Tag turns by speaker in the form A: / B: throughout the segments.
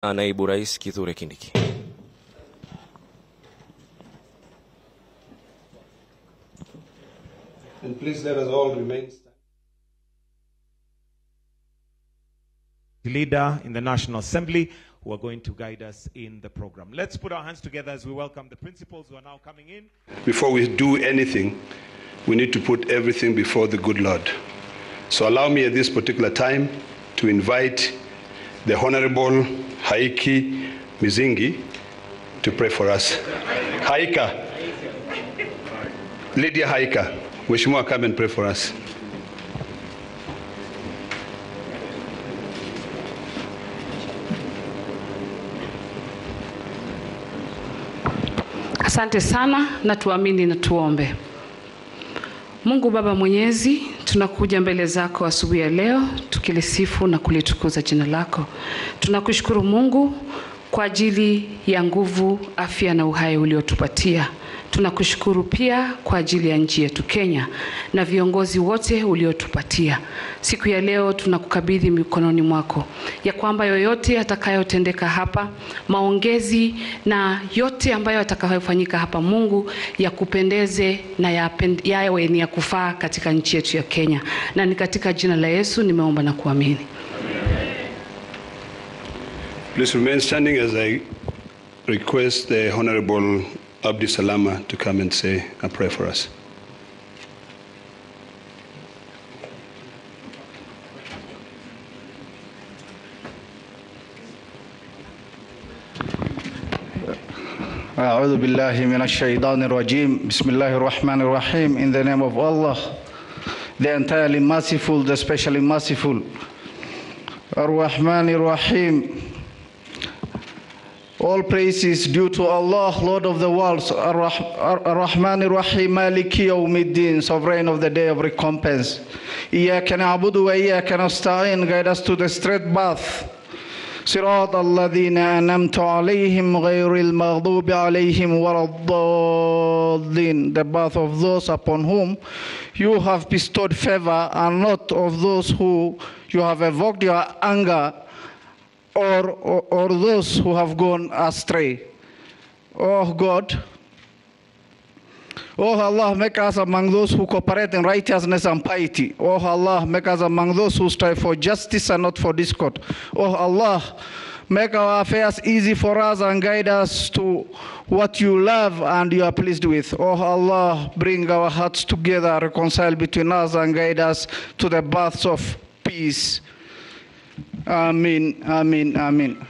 A: Naibu Rais Kithure Kindiki.
B: And please let us all remain standing.
C: Leader in the National Assembly who are going to guide us in the program. Let's put our hands together as we welcome the principals who are now coming in.
B: Before we do anything, we need to put everything before the good Lord. So allow me at this particular time to invite the Honorable Haiki Mizingi to pray for us. Haika. Lydia Haika. Mheshimiwa, come and pray for us.
D: Asante sana na tuamini na tuombe. Mungu Baba Mwenyezi, tunakuja mbele zako asubuhi ya leo tukilisifu na kulitukuza jina lako. Tunakushukuru Mungu kwa ajili ya nguvu, afya na uhai uliotupatia. Tunakushukuru pia kwa ajili ya nchi yetu Kenya na viongozi wote uliotupatia. Siku ya leo tunakukabidhi mikononi mwako, ya kwamba yoyote atakayotendeka hapa, maongezi na yote ambayo atakayofanyika hapa, Mungu, yakupendeze na yawe ni ya kufaa katika nchi yetu ya Kenya. Na ni katika jina la Yesu nimeomba na kuamini.
B: Please remain standing as I request the Honorable Abdi Salama to come and say a prayer for us.
E: أعوذ بالله من الشيطان الرجيم بسم الله الرحمن الرحيم. In the name of Allah, the entirely merciful, the specially merciful. Ar-Rahman Ar-Rahim. All praise is due to Allah, Lord of the worlds, Ar-Rahman Ar-Rahim, Maliki Yawmiddin, sovereign of the day of recompense. Iyaka na'budu wa iyaka nasta'in, guide us to the straight path. صراط الذين أنعمت عليهم غير المغضوب عليهم ولا الضالين, the path of those upon whom you have bestowed favor and not of those who you have evoked your anger, or those who have gone astray. Oh God, oh Allah, make us among those who cooperate in righteousness and piety. Oh Allah, make us among those who strive for justice and not for discord. Oh Allah, make our affairs easy for us and guide us to what you love and you are pleased with. Oh Allah, bring our hearts together, reconcile between us and guide us to the paths of peace. Amen, amen, amen.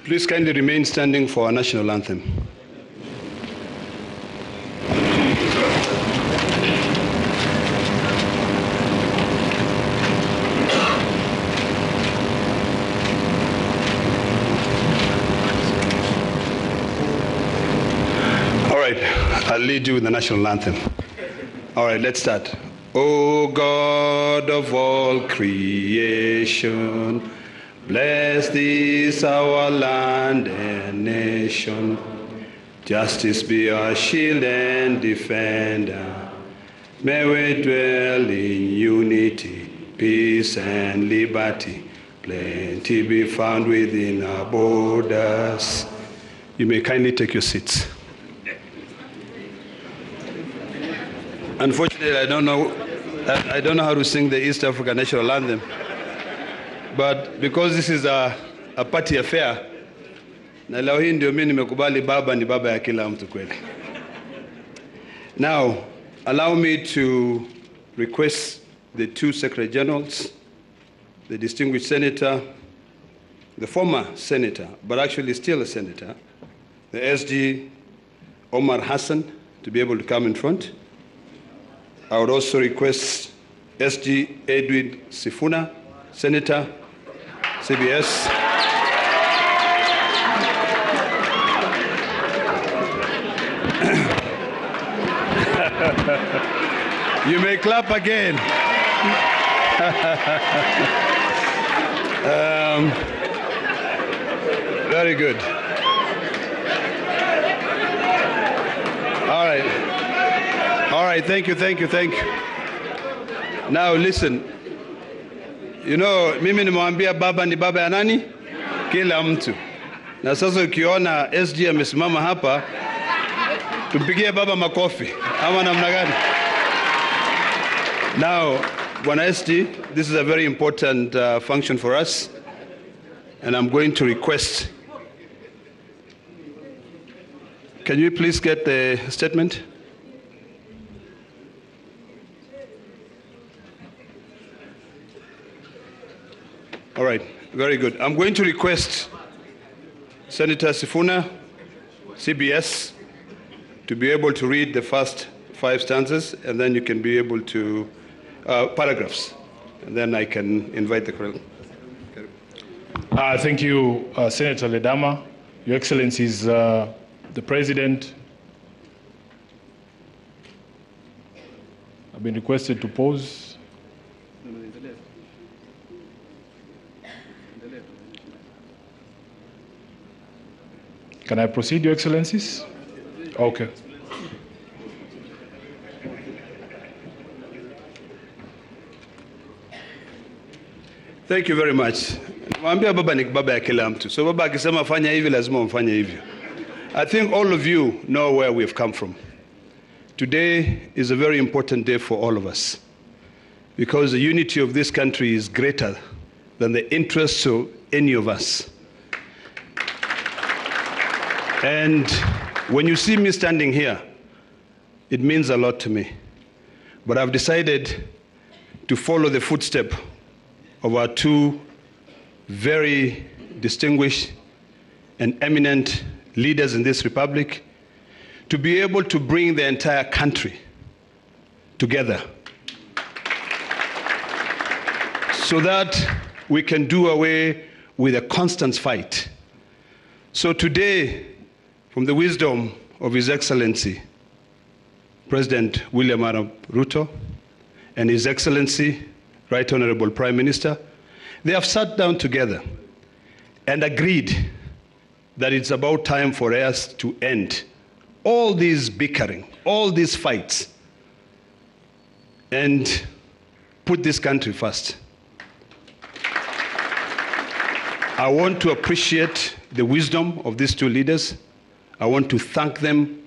B: Please kindly remain standing for our national anthem. All right, I'll lead you with the national anthem. All right, let's start. O God of all creation, bless this our land and nation. Justice be our shield and defender. May we dwell in unity, peace and liberty. Plenty be found within our borders. You may kindly take your seats. Unfortunately, I don't know how to sing the East African National Anthem. But because this is a party affair, na leo hii ndio mimi nimekubali baba ni baba ya kila mtu kweli. Now, allow me to request the two Secretary Generals, the distinguished senator, the former senator, but actually still a senator, the SG Omar Hassan, to be able to come in front. I would also request SG Edwin Sifuna, Senator, CBS. You may clap again. Very good. All right. All right, thank you. Now listen, You know, mimi nimwambia baba ni baba ya nani? Kila mtu. Na sasa ukiona SG amesimama hapa, tumpigie baba makofi. Ama namna gani? Now, Bwana SG, this is a very important function for us, and I'm going to request. Can you please get the statement? All right, very good. I'm going to request Senator Sifuna, CBS, to be able to read the first 5 stanzas, and then you can be able to, paragraphs, and then I can invite the crowd.
F: Thank you, Senator Ledama. Your Excellencies, the President, I've been requested to pause. Can I proceed, Your Excellencies? Okay.
B: Thank you very much. Mwambia baba ni baba ya kila mtu. So baba akisema fanya hivi lazima mfanye hivyo. I think all of you know where we've come from. Today is a very important day for all of us, because the unity of this country is greater than the interests of any of us. And when you see me standing here, it means a lot to me. But I've decided to follow the footsteps of our 2 very distinguished and eminent leaders in this republic, to be able to bring the entire country together so that we can do away with a constant fight. So today, from the wisdom of His Excellency, President William Arap Ruto, and His Excellency, Right Honorable Prime Minister, they have sat down together and agreed that it's about time for us to end all these bickering, all these fights, and put this country first. I want to appreciate the wisdom of these 2 leaders. I want to thank them.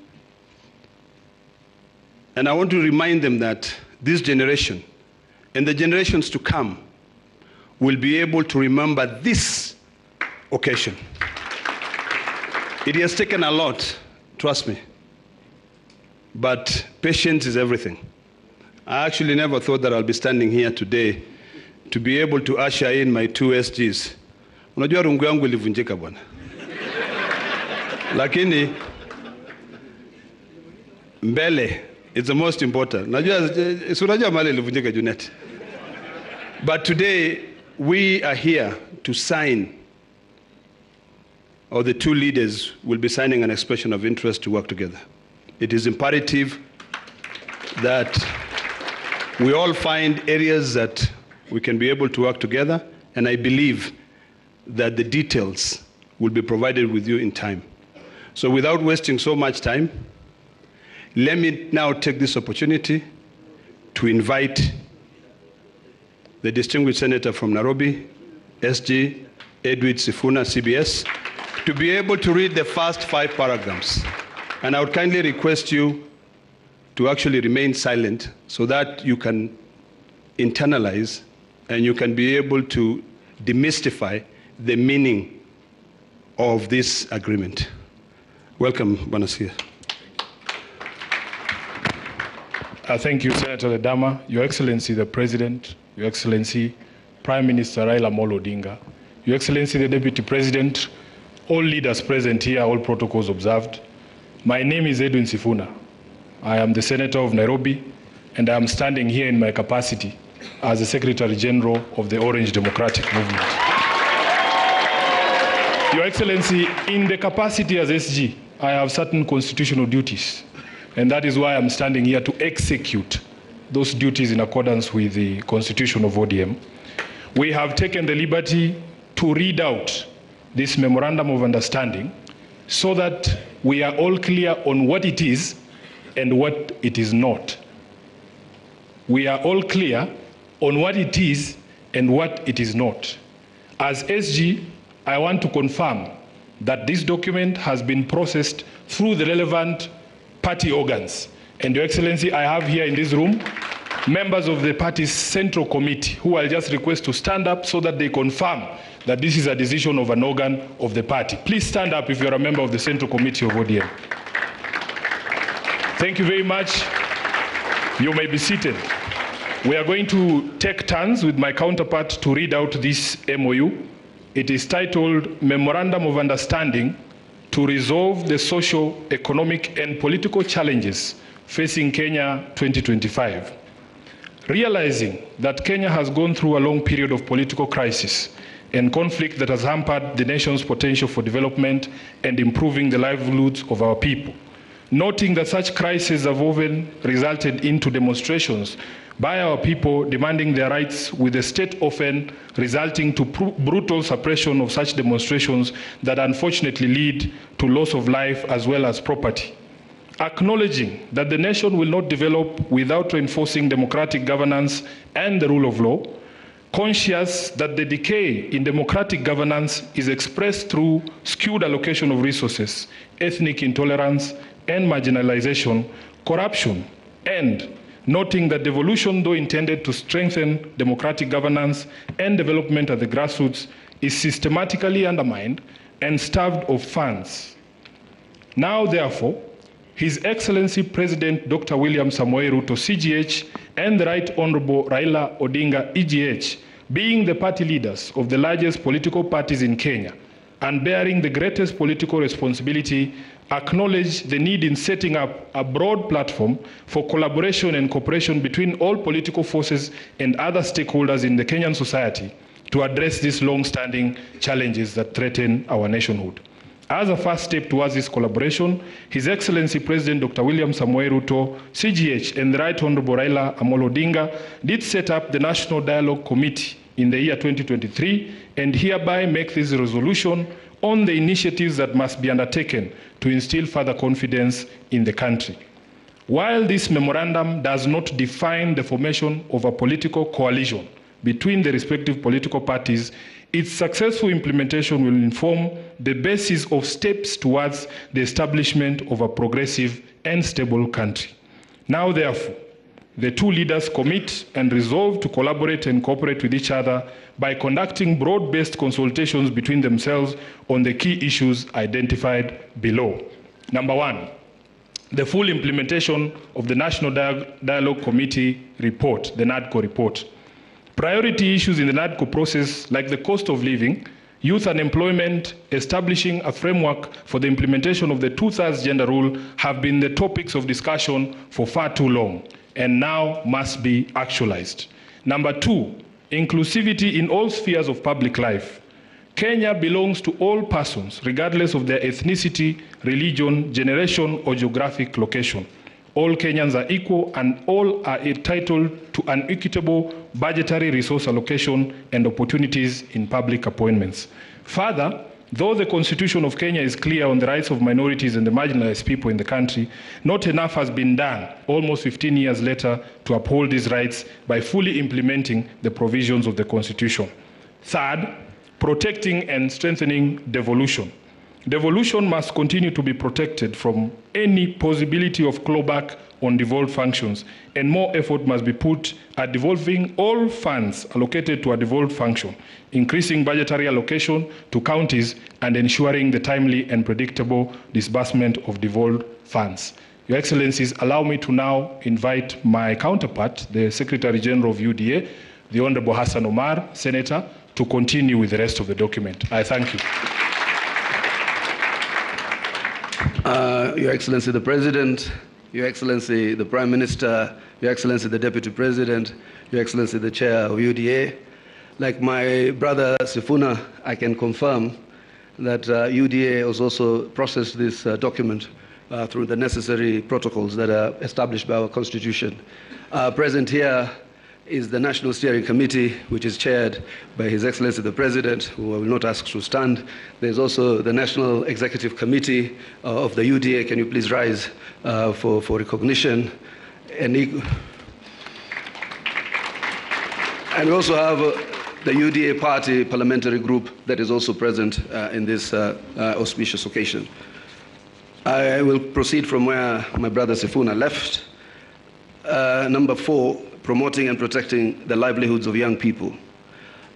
B: And I want to remind them that this generation and the generations to come will be able to remember this occasion. It has taken a lot, trust me. But patience is everything. I actually never thought that I'll be standing here today to be able to usher in my 2 SGs. Unajua rungu yangu ilivunjika bwana. Lakini mbele is the most important. Unajua mali ilivunjika Junet. But today we are here to sign, or the 2 leaders will be signing an expression of interest to work together. It is imperative that we all find areas that we can be able to work together, and I believe that the details will be provided with you in time. So without wasting so much time, let me now take this opportunity to invite the distinguished senator from Nairobi, SG Edward Sifuna, CBS, to be able to read the first 5 paragraphs. And I would kindly request you to actually remain silent so that you can internalize and you can be able to demystify the meaning of this agreement. Welcome, Banasia.
F: Thank you, Senator Ledama. Your Excellency, the President, Your Excellency, Prime Minister Raila Odinga, Your Excellency, the Deputy President, all leaders present here, all protocols observed. My name is Edwin Sifuna. I am the Senator of Nairobi, and I am standing here in my capacity as the Secretary General of the Orange Democratic Movement. Your Excellency, in the capacity as SG, I have certain constitutional duties, and that is why I'm standing here to execute those duties in accordance with the Constitution of ODM. We have taken the liberty to read out this Memorandum of Understanding so that we are all clear on what it is and what it is not. We are all clear on what it is and what it is not. As SG, I want to confirm that this document has been processed through the relevant party organs. And Your Excellency, I have here in this room members of the party's central committee who I'll just request to stand up so that they confirm that this is a decision of an organ of the party. Please stand up if you're a member of the central committee of ODM. Thank you very much. You may be seated. We are going to take turns with my counterpart to read out this MOU. It is titled Memorandum of Understanding to Resolve the Social, Economic and Political Challenges Facing Kenya 2025. Realizing that Kenya has gone through a long period of political crisis and conflict that has hampered the nation's potential for development and improving the livelihoods of our people. Noting that such crises have often resulted into demonstrations by our people demanding their rights, with the state often resulting to brutal suppression of such demonstrations that unfortunately lead to loss of life as well as property. Acknowledging that the nation will not develop without reinforcing democratic governance and the rule of law, conscious that the decay in democratic governance is expressed through skewed allocation of resources, ethnic intolerance and marginalization, corruption, and noting that devolution, though intended to strengthen democratic governance and development at the grassroots, is systematically undermined and starved of funds. Now, therefore, His Excellency President Dr. William Samoei Ruto, CGH, and the Right Honorable Raila Odinga, EGH, being the party leaders of the largest political parties in Kenya and bearing the greatest political responsibility, acknowledge the need in setting up a broad platform for collaboration and cooperation between all political forces and other stakeholders in the Kenyan society to address these long-standing challenges that threaten our nationhood. As a first step towards this collaboration, His Excellency President Dr. William Samoei Ruto, CGH, and the Right Honorable Raila Amolo Odinga did set up the National Dialogue Committee in the year 2023 and hereby make this resolution on the initiatives that must be undertaken to instill further confidence in the country. While this memorandum does not define the formation of a political coalition between the respective political parties, its successful implementation will inform the basis of steps towards the establishment of a progressive and stable country. Now, therefore, the two leaders commit and resolve to collaborate and cooperate with each other by conducting broad-based consultations between themselves on the key issues identified below. Number one, the full implementation of the National Dialogue Committee report, the NADCO report. Priority issues in the NADCO process, like the cost of living, youth unemployment, establishing a framework for the implementation of the 2/3 gender rule, have been the topics of discussion for far too long and now must be actualized. Number two, inclusivity in all spheres of public life. Kenya belongs to all persons, regardless of their ethnicity, religion, generation, or geographic location. All Kenyans are equal and all are entitled to an equitable budgetary resource allocation and opportunities in public appointments. Further, though the Constitution of Kenya is clear on the rights of minorities and the marginalized people in the country, not enough has been done almost 15 years later to uphold these rights by fully implementing the provisions of the Constitution. Third, protecting and strengthening devolution. Devolution must continue to be protected from any possibility of clawback on devolved functions, and more effort must be put at devolving all funds allocated to a devolved function, increasing budgetary allocation to counties, and ensuring the timely and predictable disbursement of devolved funds. Your Excellencies, allow me to now invite my counterpart, the Secretary General of UDA, the Honorable Hassan Omar, Senator, to continue with the rest of the document. I thank you.
B: Your Excellency the President, Your Excellency the Prime Minister, Your Excellency the Deputy President, Your Excellency the Chair of UDA. Like my brother Sifuna, I can confirm that UDA has also processed this document through the necessary protocols that are established by our Constitution. Present here is the National Steering Committee, which is chaired by His Excellency the President, who I will not ask to stand. There's also the National Executive Committee of the UDA. Can you please rise for recognition? And we also have the UDA party parliamentary group that is also present in this auspicious occasion. I will proceed from where my brother Sifuna left. Number 4, promoting and protecting the livelihoods of young people.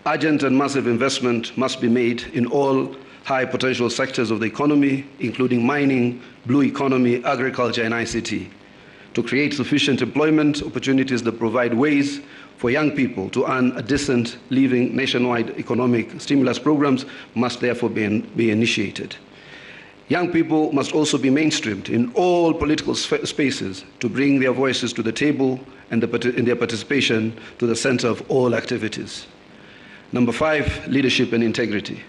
B: Urgent and massive investment must be made in all high potential sectors of the economy, including mining, blue economy, agriculture, and ICT, to create sufficient employment opportunities that provide ways for young people to earn a decent living. Nationwide economic stimulus programs must therefore be initiated. Young people must also be mainstreamed in all political spaces to bring their voices to the table and their participation to the center of all activities. Number 5, leadership and integrity.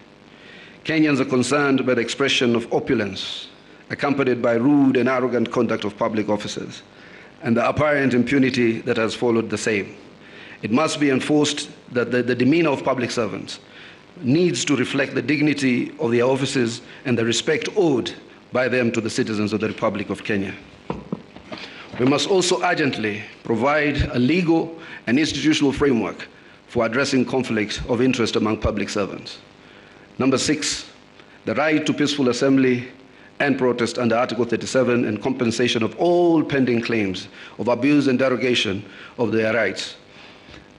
B: Kenyans are concerned by the expression of opulence, accompanied by rude and arrogant conduct of public officers, and the apparent impunity that has followed the same. It must be enforced that the demeanor of public servants needs to reflect the dignity of their offices and the respect owed by them to the citizens of the Republic of Kenya. We must also urgently provide a legal and institutional framework for addressing conflict of interest among public servants. Number 6, the right to peaceful assembly and protest under Article 37 and compensation of all pending claims of abuse and derogation of their rights.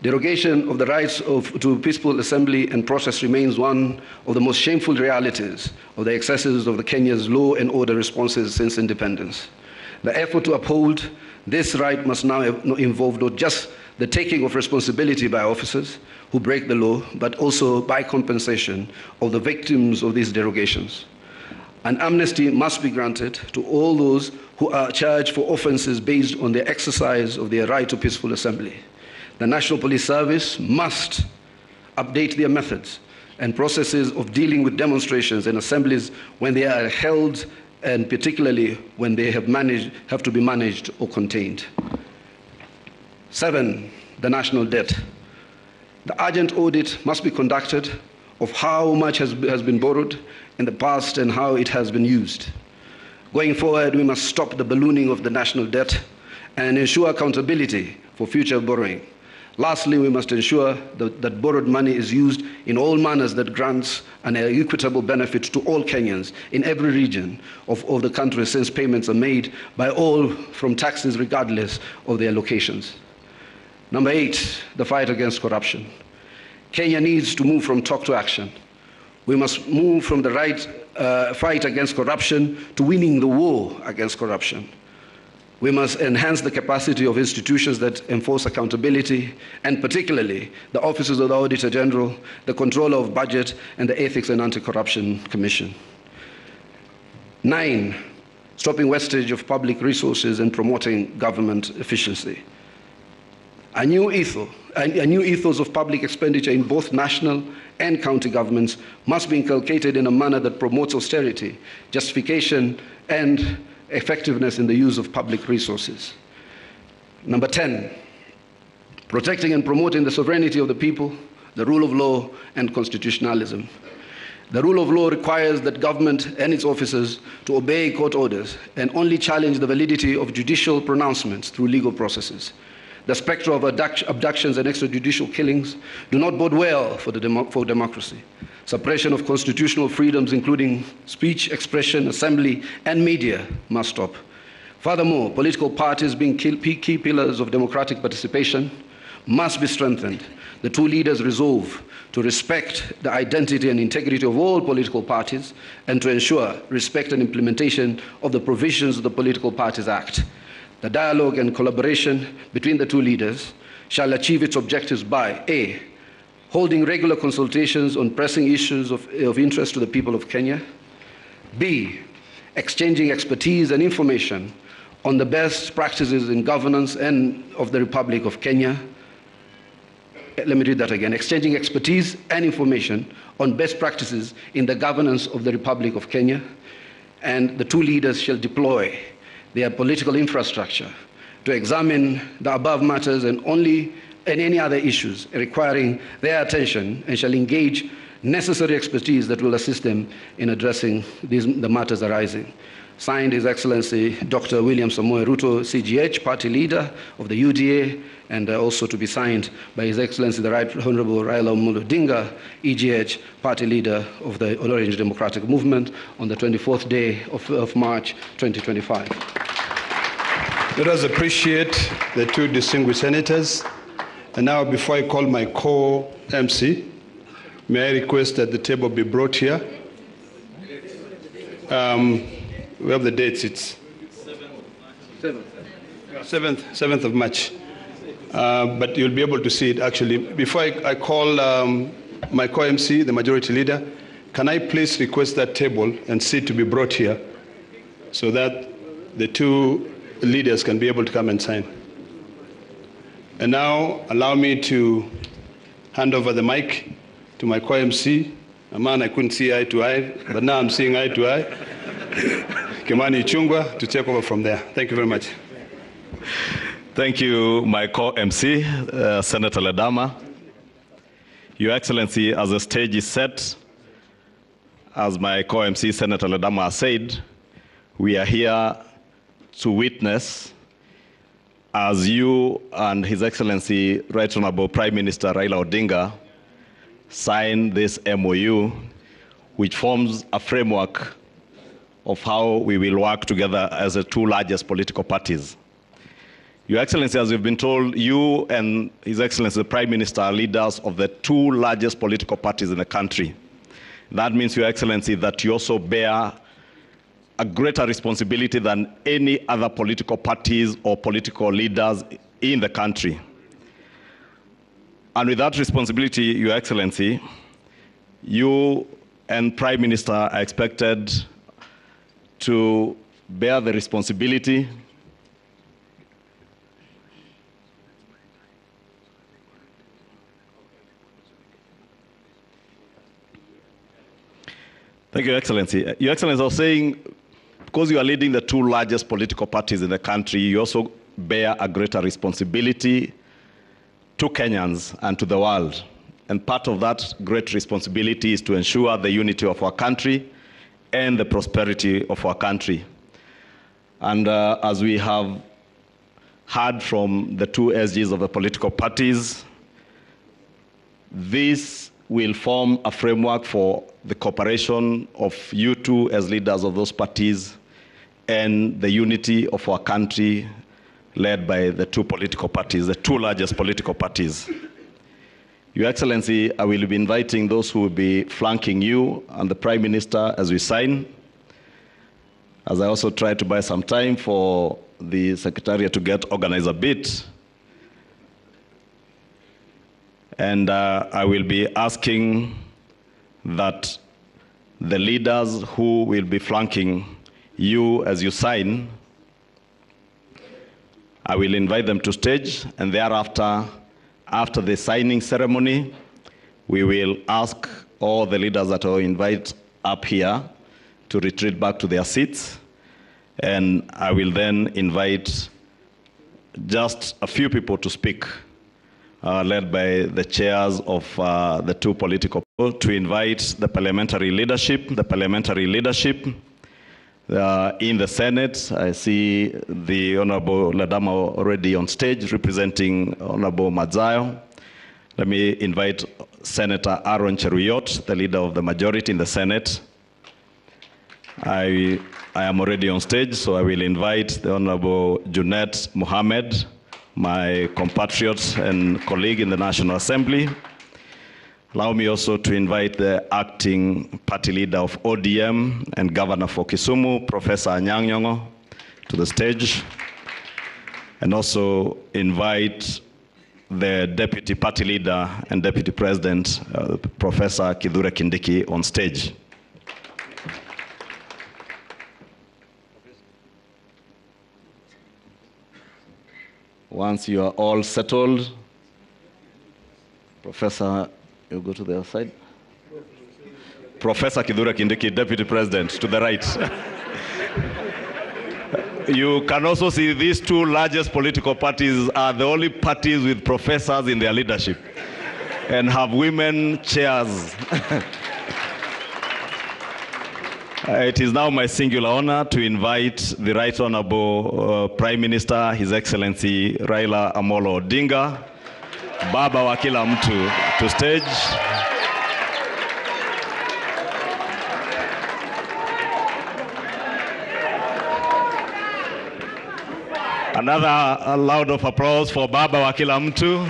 B: Derogation of the rights to peaceful assembly and protest remains one of the most shameful realities of the excesses of the Kenya's law and order responses since independence. The effort to uphold this right must now involve not just the taking of responsibility by officers who break the law, but also by compensation of the victims of these derogations. An amnesty must be granted to all those who are charged for offenses based on the exercise of their right to peaceful assembly. The National Police Service must update their methods and processes of dealing with demonstrations and assemblies when they are held, and particularly when they have to be managed or contained. 7, the national debt. The urgent audit must be conducted of how much has been borrowed in the past and how it has been used. Going forward, we must stop the ballooning of the national debt and ensure accountability for future borrowing. Lastly, we must ensure that borrowed money is used in all manners that grants an equitable benefit to all Kenyans in every region of the country, since payments are made by all from taxes regardless of their locations. Number 8, the fight against corruption. Kenya needs to move from talk to action. We must move from the fight against corruption to winning the war against corruption. We must enhance the capacity of institutions that enforce accountability, and particularly the offices of the Auditor General, the Controller of Budget, and the Ethics and Anti-Corruption Commission. 9, stopping wastage of public resources and promoting government efficiency. A new ethos of public expenditure in both national and county governments must be inculcated in a manner that promotes austerity, justification, and effectiveness in the use of public resources. Number 10, protecting and promoting the sovereignty of the people, the rule of law, and constitutionalism. The rule of law requires that government and its officers to obey court orders and only challenge the validity of judicial pronouncements through legal processes. The spectre of abductions and extrajudicial killings do not bode well for democracy. Suppression of constitutional freedoms, including speech, expression, assembly, and media, must stop. Furthermore, political parties, being key pillars of democratic participation, must be strengthened. The two leaders resolve to respect the identity and integrity of all political parties and to ensure respect and implementation of the provisions of the Political Parties Act. The dialogue and collaboration between the two leaders shall achieve its objectives by A, holding regular consultations on pressing issues of interest to the people of Kenya. B, exchanging expertise and information on the best practices in governance and of the Republic of Kenya. Let me read that again. Exchanging expertise and information on best practices in the governance of the Republic of Kenya. And the two leaders shall deploy their political infrastructure to examine the above matters and any other issues requiring their attention, and shall engage
G: necessary expertise that will assist them in addressing the matters arising. Signed, His Excellency Dr. William Samoei Ruto, CGH, Party Leader of the UDA, and also to be signed by His Excellency the Right Honorable Raila Odinga, EGH, Party Leader of the Orange Democratic Movement, on the 24th day of March 2025.
B: Let us appreciate the two distinguished senators. And now, before I call my co-MC, may I request that the table be brought here? We have the dates. It's 7th of March. But you'll be able to see it actually. Before I call my co-MC, the majority leader, can I please request that table and seat to be brought here so that the two leaders can be able to come and sign. And now allow me to hand over the mic to my co-MC, a man I couldn't see eye to eye, but now I'm seeing eye to eye, Kimani Ichung'wah, to take over from there. Thank you very much.
H: Thank you, my co-MC, Senator Ledama. Your Excellency, as the stage is set, as my co-MC, Senator Ledama, has said, we are here to witness as you and His Excellency Right Honorable Prime Minister Raila Odinga sign this MOU, which forms a framework of how we will work together as the two largest political parties. Your Excellency, as we've been told, you and His Excellency the Prime Minister are leaders of the two largest political parties in the country. That means, Your Excellency, that you also bear a greater responsibility than any other political parties or political leaders in the country. And with that responsibility, Your Excellency, you and Prime Minister are expected to bear the responsibility Thank you, Excellency. Your Excellency, I was saying, because you are leading the two largest political parties in the country, you also bear a greater responsibility to Kenyans and to the world. And part of that great responsibility is to ensure the unity of our country and the prosperity of our country. And as we have heard from the two SGs of the political parties, this will form a framework for the cooperation of you two as leaders of those parties and the unity of our country led by the two political parties, the two largest political parties. Your Excellency, I will be inviting those who will be flanking you and the Prime Minister as we sign, as I also try to buy some time for the Secretariat to get organized a bit. And I will be asking that the leaders who will be flanking you as you sign, I will invite them to stage, and thereafter, after the signing ceremony, we will ask all the leaders that are invited up here to retreat back to their seats, and I will then invite just a few people to speak, led by the chairs of the two political parties, to invite the parliamentary leadership. In the Senate, I see the Honorable Ledama already on stage representing Honorable Madzayo. Let me invite Senator Aaron Cheruyot, the leader of the majority in the Senate. I am already on stage, so I will invite the Honorable Junet Mohammed, my compatriot and colleague in the National Assembly. Allow me also to invite the acting party leader of ODM and governor for Kisumu, Professor Anyang' Nyong'o, to the stage. And also invite the deputy party leader and deputy president, Professor Kithure Kindiki, on stage. Once you are all settled, Professor, you go to the other side. Professor Kithure Kindiki, Deputy President, to the right. You can also see these two largest political parties are the only parties with professors in their leadership. and have women chairs. It is now my singular honor to invite the Right Honorable Prime Minister, His Excellency Raila Amolo Odinga, Baba wa kila mtu, to stage. Another loud of applause for Baba wa kila mtu.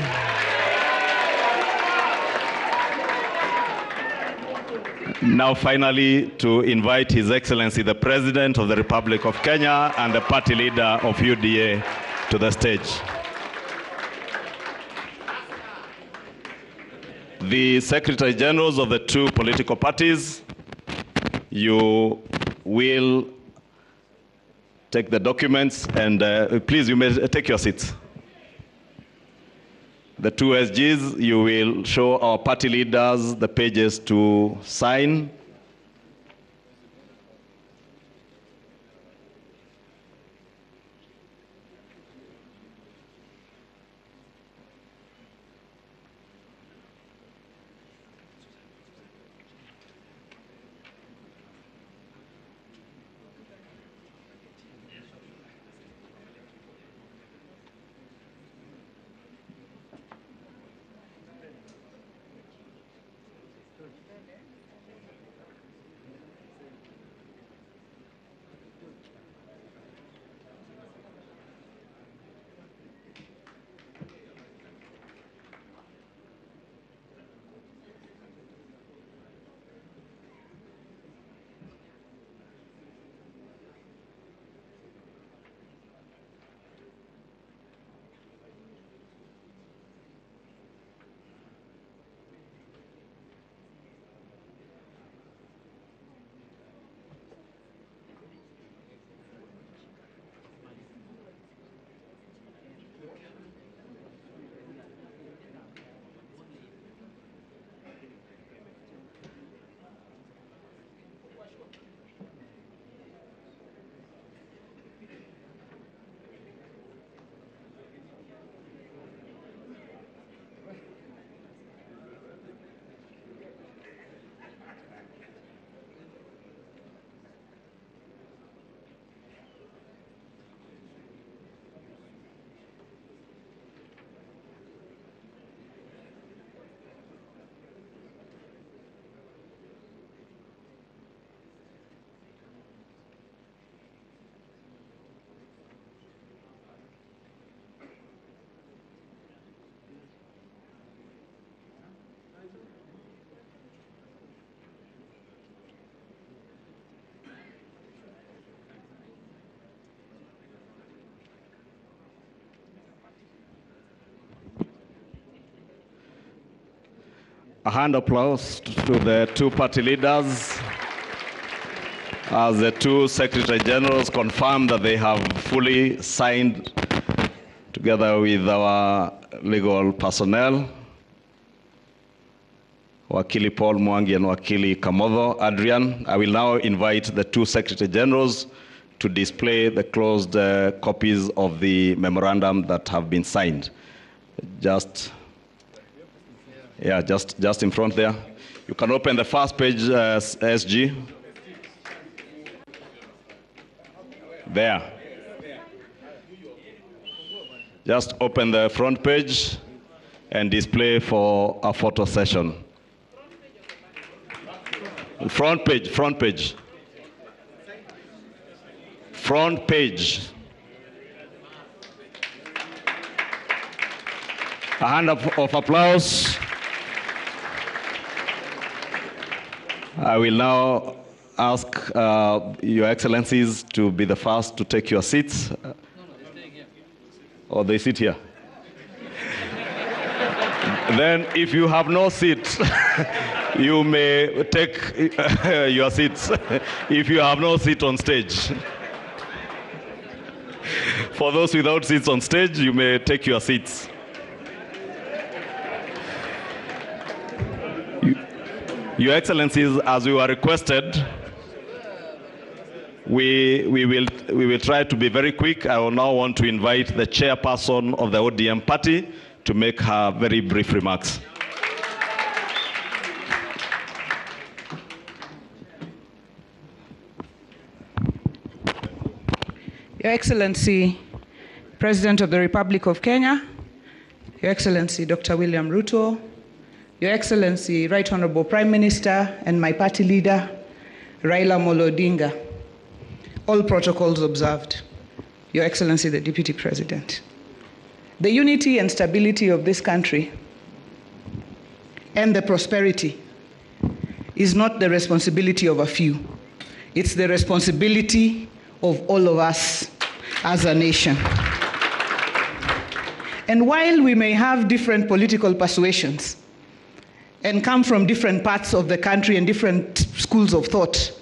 H: Now finally to invite His Excellency the President of the Republic of Kenya and the party leader of UDA to the stage. The Secretary Generals of the two political parties, you will take the documents and please, you may take your seats. The two SGs, you will show our party leaders the pages to sign. A hand applause to the two party leaders as the two Secretary Generals confirm that they have fully signed together with our legal personnel, Wakili Paul Mwangi and Wakili Kamodho Adrian. I will now invite the two Secretary Generals to display the closed copies of the memorandum that have been signed. Just in front there. You can open the first page, SG. There. Just open the front page and display for a photo session. Front page, front page. Front page. A hand of applause. I will now ask Your Excellencies to be the first to take your seats. Or they sit here. Then if you have no seat, you may take your seats if you have no seat on stage. For those without seats on stage, you may take your seats. Your Excellencies, as we were requested, we will try to be very quick. I will now want to invite the chairperson of the ODM party to make her very brief remarks.
I: Your Excellency, President of the Republic of Kenya, Your Excellency, Dr. William Ruto, Your Excellency, Right Honorable Prime Minister and my party leader, Raila Odinga, all protocols observed. Your Excellency, the Deputy President. The unity and stability of this country and the prosperity is not the responsibility of a few. It's the responsibility of all of us as a nation. And while we may have different political persuasions and come from different parts of the country and different schools of thought,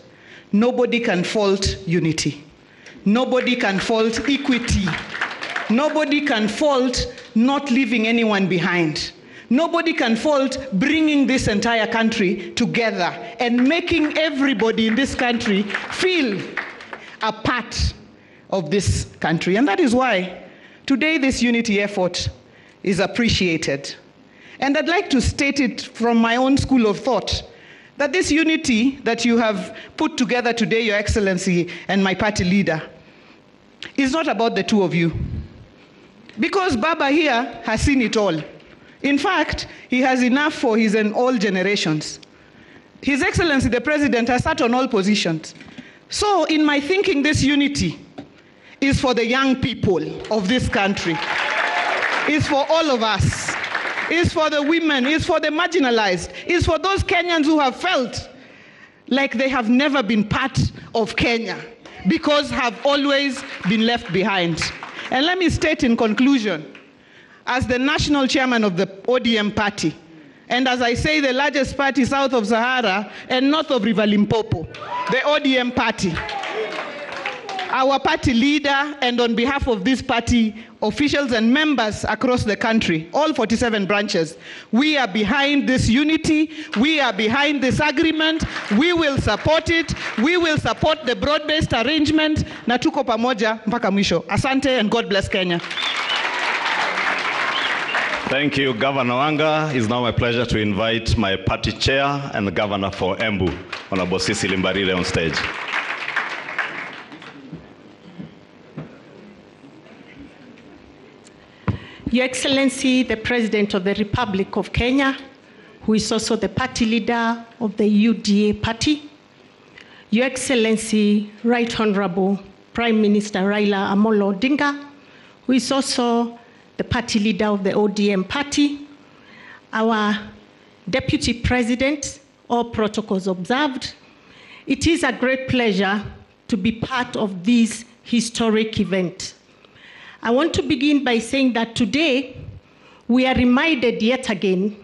I: nobody can fault unity. Nobody can fault equity. Nobody can fault not leaving anyone behind. Nobody can fault bringing this entire country together and making everybody in this country feel a part of this country. And that is why today this unity effort is appreciated. And I'd like to state it from my own school of thought, that this unity that you have put together today, Your Excellency and my party leader, is not about the two of you. Because Baba here has seen it all. In fact, he has enough for his and all generations. His Excellency, the President, has sat on all positions. So in my thinking, this unity is for the young people of this country. It's for all of us. It's for the women. It's for the marginalized. It's for those Kenyans who have felt like they have never been part of Kenya because have always been left behind. And let me state in conclusion, as the national chairman of the ODM party, and as I say, the largest party south of Sahara and north of River Limpopo, the ODM party, our party leader, and on behalf of this party, officials and members across the country, all 47 branches, we are behind this unity, we are behind this agreement, we will support it, we will support the broad-based arrangement, na tuko pamoja mpaka mwisho. Asante and God bless Kenya.
H: Thank you, Governor Wanga. It's now my pleasure to invite my party chair and the governor for Embu, Honorable Cecily Mbarire, on stage.
J: Your Excellency, the President of the Republic of Kenya, who is also the party leader of the UDA party, Your Excellency, Right Honorable Prime Minister Raila Odinga, who is also the party leader of the ODM party, our Deputy President, all protocols observed. It is a great pleasure to be part of this historic event. I want to begin by saying that today we are reminded yet again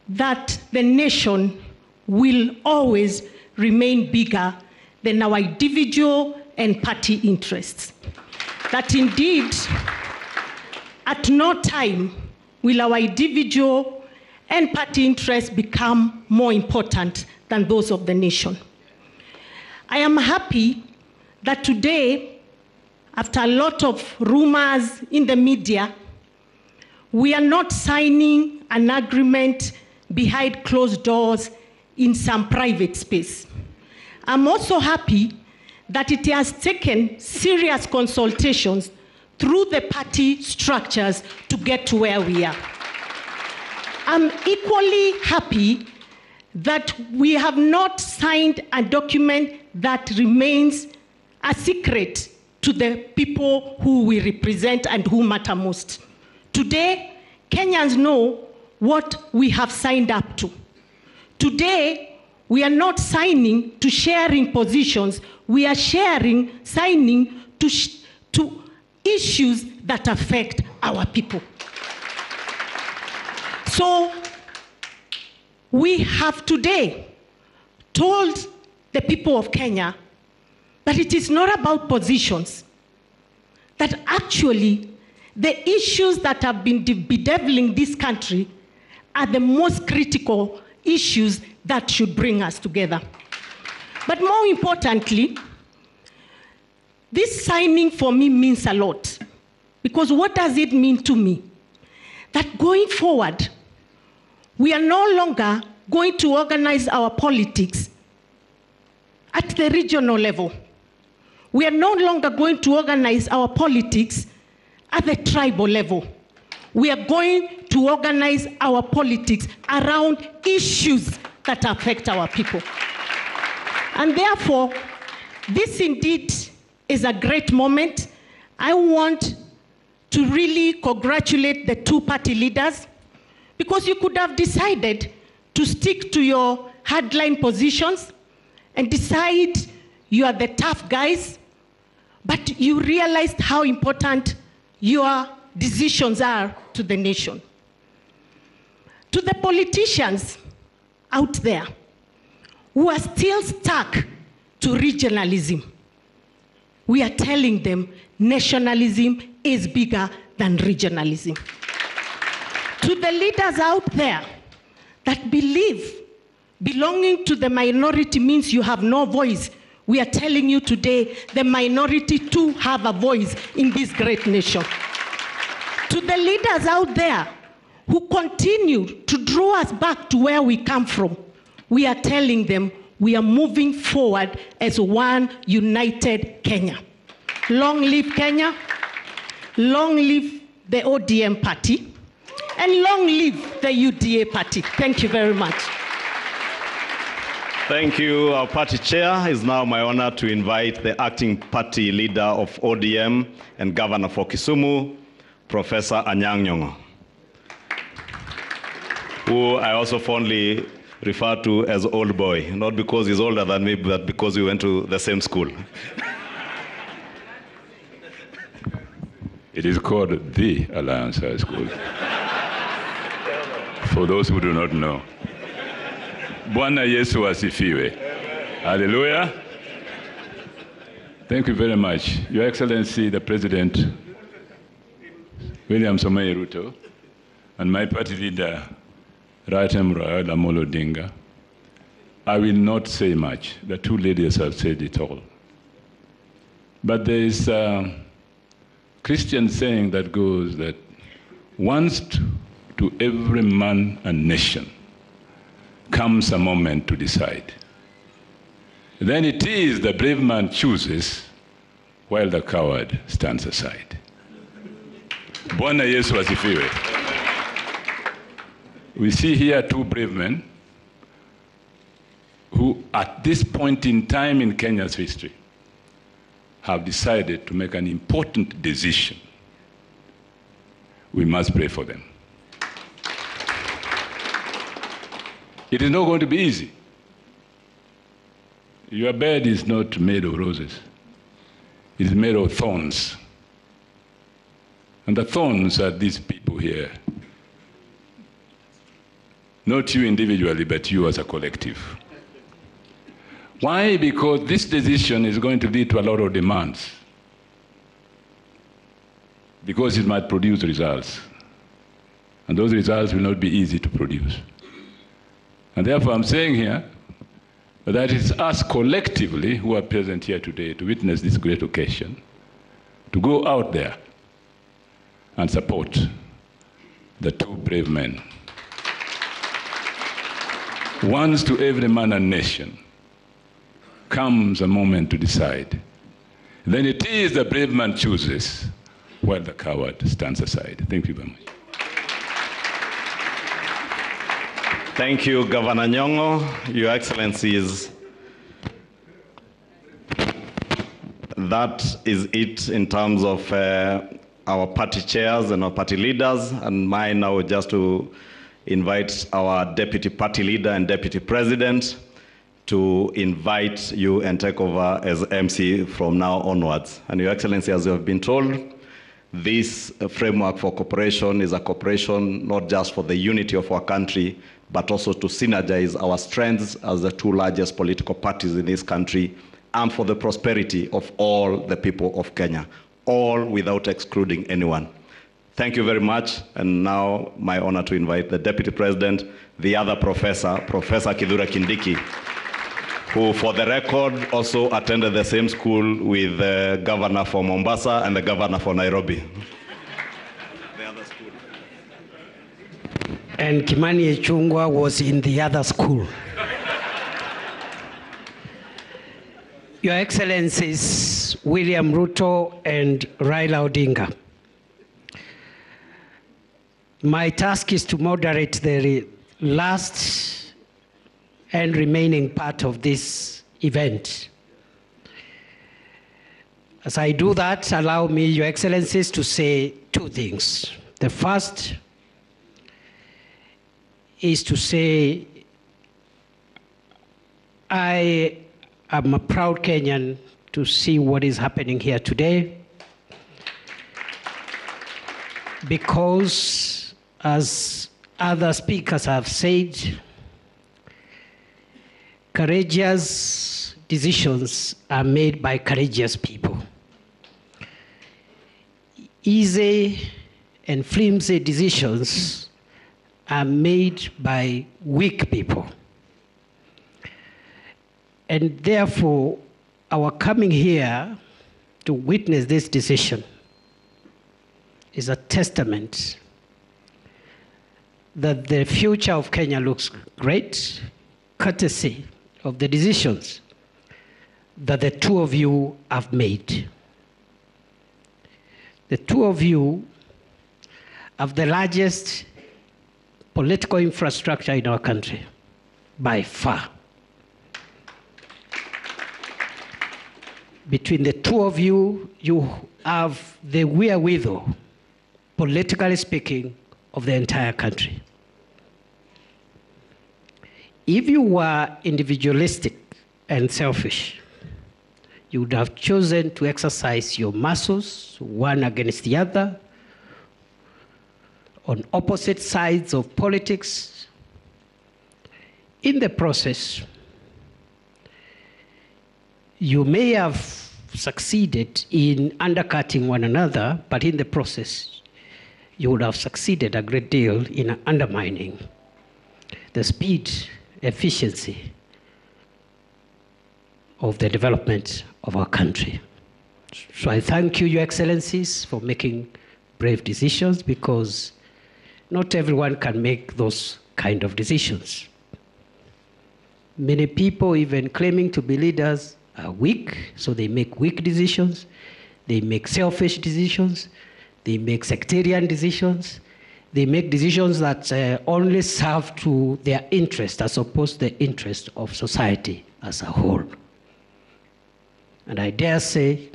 J: that the nation will always remain bigger than our individual and party interests. That indeed, at no time will our individual and party interests become more important than those of the nation. I am happy that today, after a lot of rumors in the media, we are not signing an agreement behind closed doors in some private space. I'm also happy that it has taken serious consultations through the party structures to get to where we are. I'm equally happy that we have not signed a document that remains a secret to the people who we represent and who matter most. Today, Kenyans know what we have signed up to. Today, we are not signing to sharing positions, we are signing to issues that affect our people. So, we have today told the people of Kenya that it is not about positions, that actually the issues that have been bedeviling this country are the most critical issues that should bring us together. But more importantly, this signing for me means a lot, because what does it mean to me? That going forward, we are no longer going to organize our politics at the regional level. We are no longer going to organize our politics at the tribal level. We are going to organize our politics around issues that affect our people. And therefore, this indeed is a great moment. I want to really congratulate the two party leaders, because you could have decided to stick to your hardline positions and decide you are the tough guys, but you realized how important your decisions are to the nation. To the politicians out there who are still stuck to regionalism, we are telling them nationalism is bigger than regionalism. To the leaders out there that believe belonging to the minority means you have no voice, we are telling you today the minority too have a voice in this great nation. To the leaders out there who continue to draw us back to where we come from, we are telling them we are moving forward as one united Kenya. Long live Kenya, long live the ODM party, and long live the UDA party. Thank you very much.
H: Thank you, our party chair. It's now my honor to invite the acting party leader of ODM and governor for Kisumu, Professor Anyang' Nyong'o, who I also fondly refer to as old boy, not because he's older than me, but because we went to the same school.
K: It is called the Alliance High School, for those who do not know. Bwana Yesu asifiwe. Hallelujah. Thank you very much. Your Excellency, the President, William Samoei Ruto, and my party leader, Raila Odinga. I will not say much. The two ladies have said it all. But there is a Christian saying that goes that once to every man and nation comes a moment to decide. Then it is the brave man chooses while the coward stands aside. Bwana Yesu asifiwe. We see here two brave men who at this point in time in Kenya's history have decided to make an important decision. We must pray for them. It is not going to be easy. Your bed is not made of roses. It is made of thorns. And the thorns are these people here. Not you individually, but you as a collective. Why? Because this decision is going to lead to a lot of demands. Because it might produce results. And those results will not be easy to produce. And therefore I'm saying here that it's us collectively who are present here today to witness this great occasion, to go out there and support the two brave men. Once to every man and nation comes a moment to decide. Then it is the brave man chooses while the coward stands aside. Thank you very much.
H: Thank you, Governor Nyong'o. Your Excellencies, that is it in terms of our party chairs and our party leaders, and mine now just to invite our deputy party leader and deputy president to invite you and take over as MC from now onwards. And Your Excellency, as you have been told, this framework for cooperation is a cooperation not just for the unity of our country, but also to synergize our strengths as the two largest political parties in this country and for the prosperity of all the people of Kenya, all without excluding anyone. Thank you very much, and now my honor to invite the Deputy President, the other professor, Professor Kithure Kindiki, who for the record also attended the same school with the governor for Mombasa and the governor for Nairobi.
L: And Kimani Ichung'wah was in the other school. Your Excellencies, leaders, William Ruto and Raila Odinga. My task is to moderate the last and remaining part of this event. As I do that, allow me, Your Excellencies, to say two things. The first is to say I am a proud Kenyan to see what is happening here today, because, as other speakers have said, courageous decisions are made by courageous people. Easy and flimsy decisions are made by weak people. And therefore, our coming here to witness this decision is a testament that the future of Kenya looks great, courtesy of the decisions that the two of you have made. The two of you have the largest political infrastructure in our country, by far. Between the two of you, you have the wherewithal, politically speaking, of the entire country. If you were individualistic and selfish, you would have chosen to exercise your muscles, one against the other, on opposite sides of politics. In the process, you may have succeeded in undercutting one another, but in the process, you would have succeeded a great deal in undermining the speed, efficiency of the development of our country. So I thank you, Your Excellencies, for making brave decisions, because not everyone can make those kind of decisions. Many people, even claiming to be leaders, are weak, so they make weak decisions, they make selfish decisions, they make sectarian decisions, they make decisions that only serve to their interest as opposed to the interest of society as a whole. And I dare say,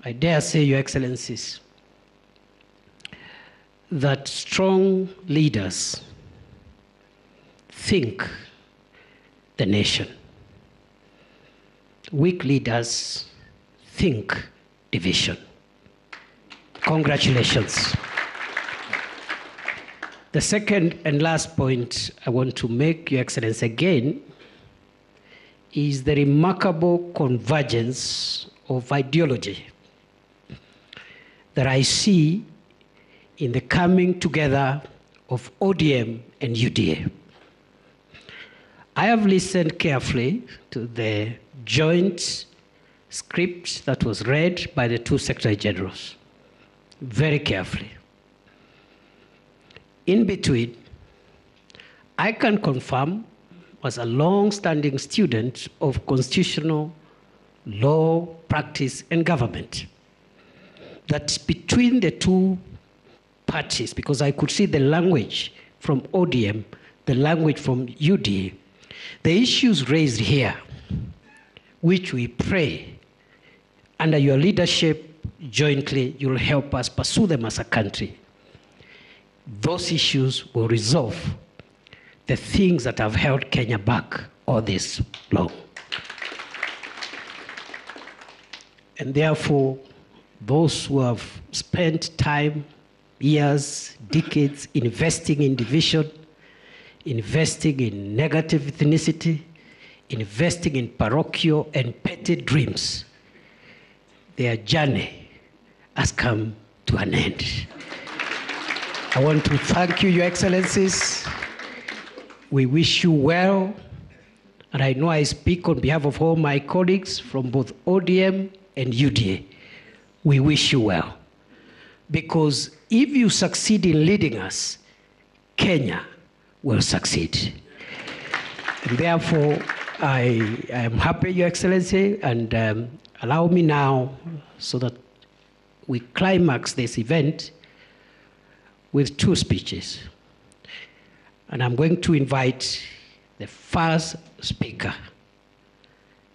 L: Your Excellencies, that strong leaders think the nation. Weak leaders think division. Congratulations. The second and last point I want to make, Your Excellency, again, is the remarkable convergence of ideology that I see in the coming together of ODM and UDA. I have listened carefully to the joint script that was read by the two Secretary Generals, very carefully. In between, I can confirm, as a long-standing student of constitutional law, practice, and government, that between the two parties, because I could see the language from ODM, the language from UDA, the issues raised here, which we pray under your leadership jointly, you'll help us pursue them as a country. Those issues will resolve the things that have held Kenya back all this long. And therefore, those who have spent time, years, decades investing in division, investing in negative ethnicity, investing in parochial and petty dreams, their journey has come to an end. I want to thank you, Your Excellencies. We wish you well, and I know I speak on behalf of all my colleagues from both ODM and UDA. We wish you well, because if you succeed in leading us, Kenya will succeed. And therefore, I am happy, Your Excellency, and allow me now so that we climax this event with 2 speeches. And I'm going to invite the first speaker,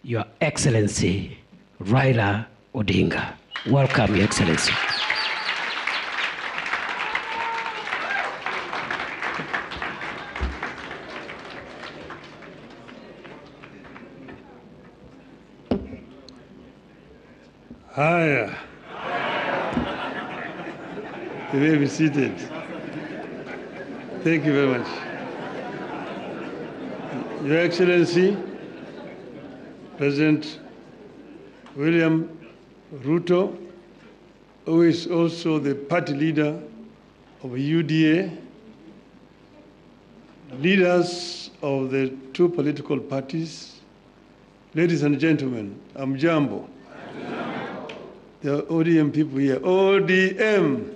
L: Your Excellency, Raila Odinga. Welcome, Your Excellency.
M: Hi. You may be seated. Thank you very much. Your Excellency, President William Ruto, who is also the party leader of UDA, leaders of the 2 political parties, ladies and gentlemen, Amjambo. There are ODM people here. ODM.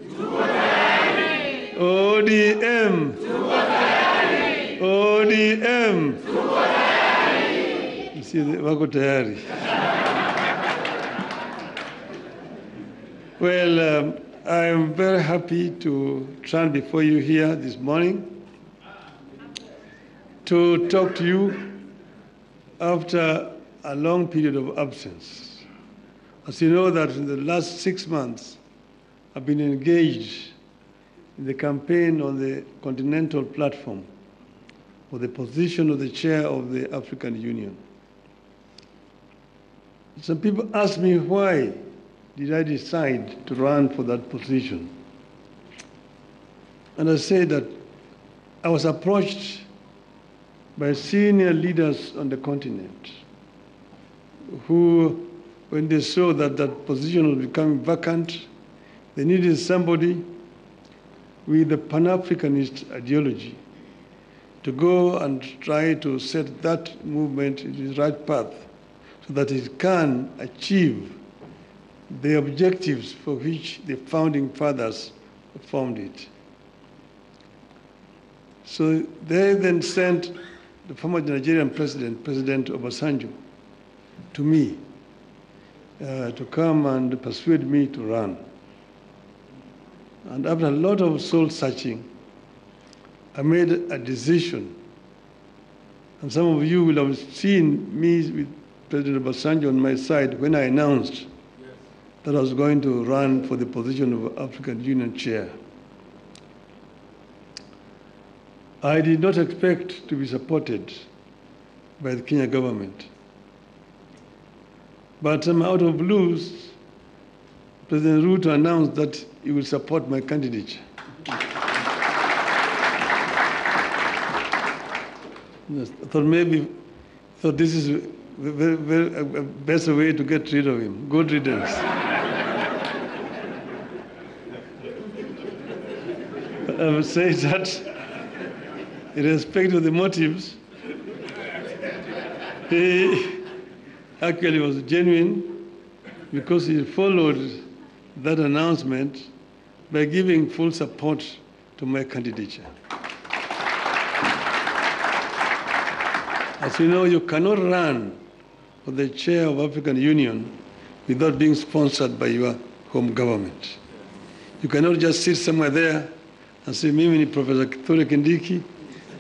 M: ODM. ODM. You see, wako tayari. Well, I am very happy to stand before you here this morning to talk to you after a long period of absence. As you know that in the last 6 months, I've been engaged in the campaign on the continental platform for the position of the chair of the African Union. Some people ask me why did I decide to run for that position? And I say that I was approached by senior leaders on the continent who, when they saw that that position was becoming vacant, they needed somebody with a Pan-Africanist ideology to go and try to set that movement in the right path so that it can achieve the objectives for which the founding fathers formed it. So they then sent the former Nigerian president, President Obasanjo, to me to come and persuade me to run. And after a lot of soul searching, I made a decision. And some of you will have seen me with President Obasanjo on my side when I announced that I was going to run for the position of African Union chair. I did not expect to be supported by the Kenya government. But out of blues, President Ruto announced that he will support my candidature. I thought this is a better way to get rid of him. Good riddance. I would say that, in respect of the motives, he actually was genuine because he followed that announcement by giving full support to my candidature. As you know, you cannot run for the chair of African Union without being sponsored by your home government. You cannot just sit somewhere there and say, Mimi, Professor Kithure Kindiki,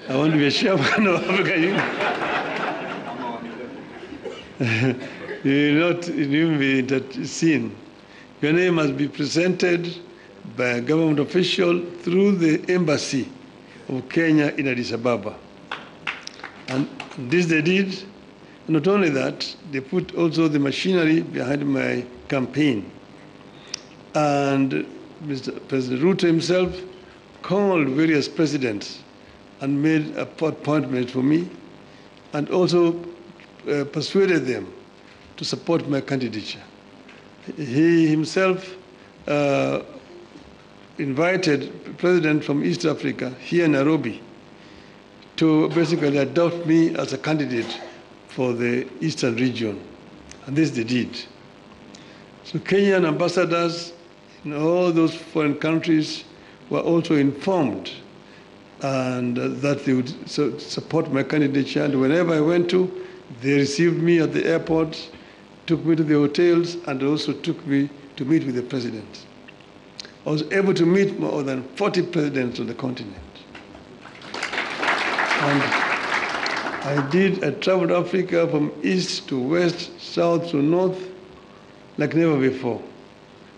M: I want to be a chairman of African Union. You will not even be seen. Your name must be presented by a government official through the embassy of Kenya in Addis Ababa. And this they did. Not only that, they put also the machinery behind my campaign. And President Ruto himself called various presidents and made appointments for me, and also persuaded them to support my candidature. He himself invited a president from East Africa here in Nairobi to basically adopt me as a candidate for the Eastern region. And this they did. So Kenyan ambassadors in all those foreign countries were also informed and that they would support my candidature. And whenever I went to, They received me at the airport, took me to the hotels, and also took me to meet with the president. I was able to meet more than 40 presidents on the continent. And I traveled Africa from east to west, south to north, like never before.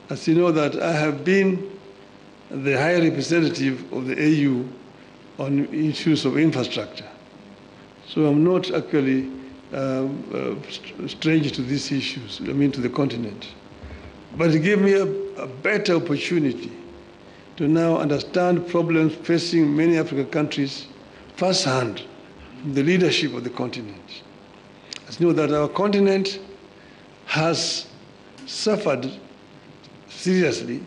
M: As you know that I have been the high representative of the AU on issues of infrastructure. So I'm not actually strange to these issues, to the continent. But it gave me a better opportunity to now understand problems facing many African countries firsthand, the leadership of the continent. As you know that our continent has suffered seriously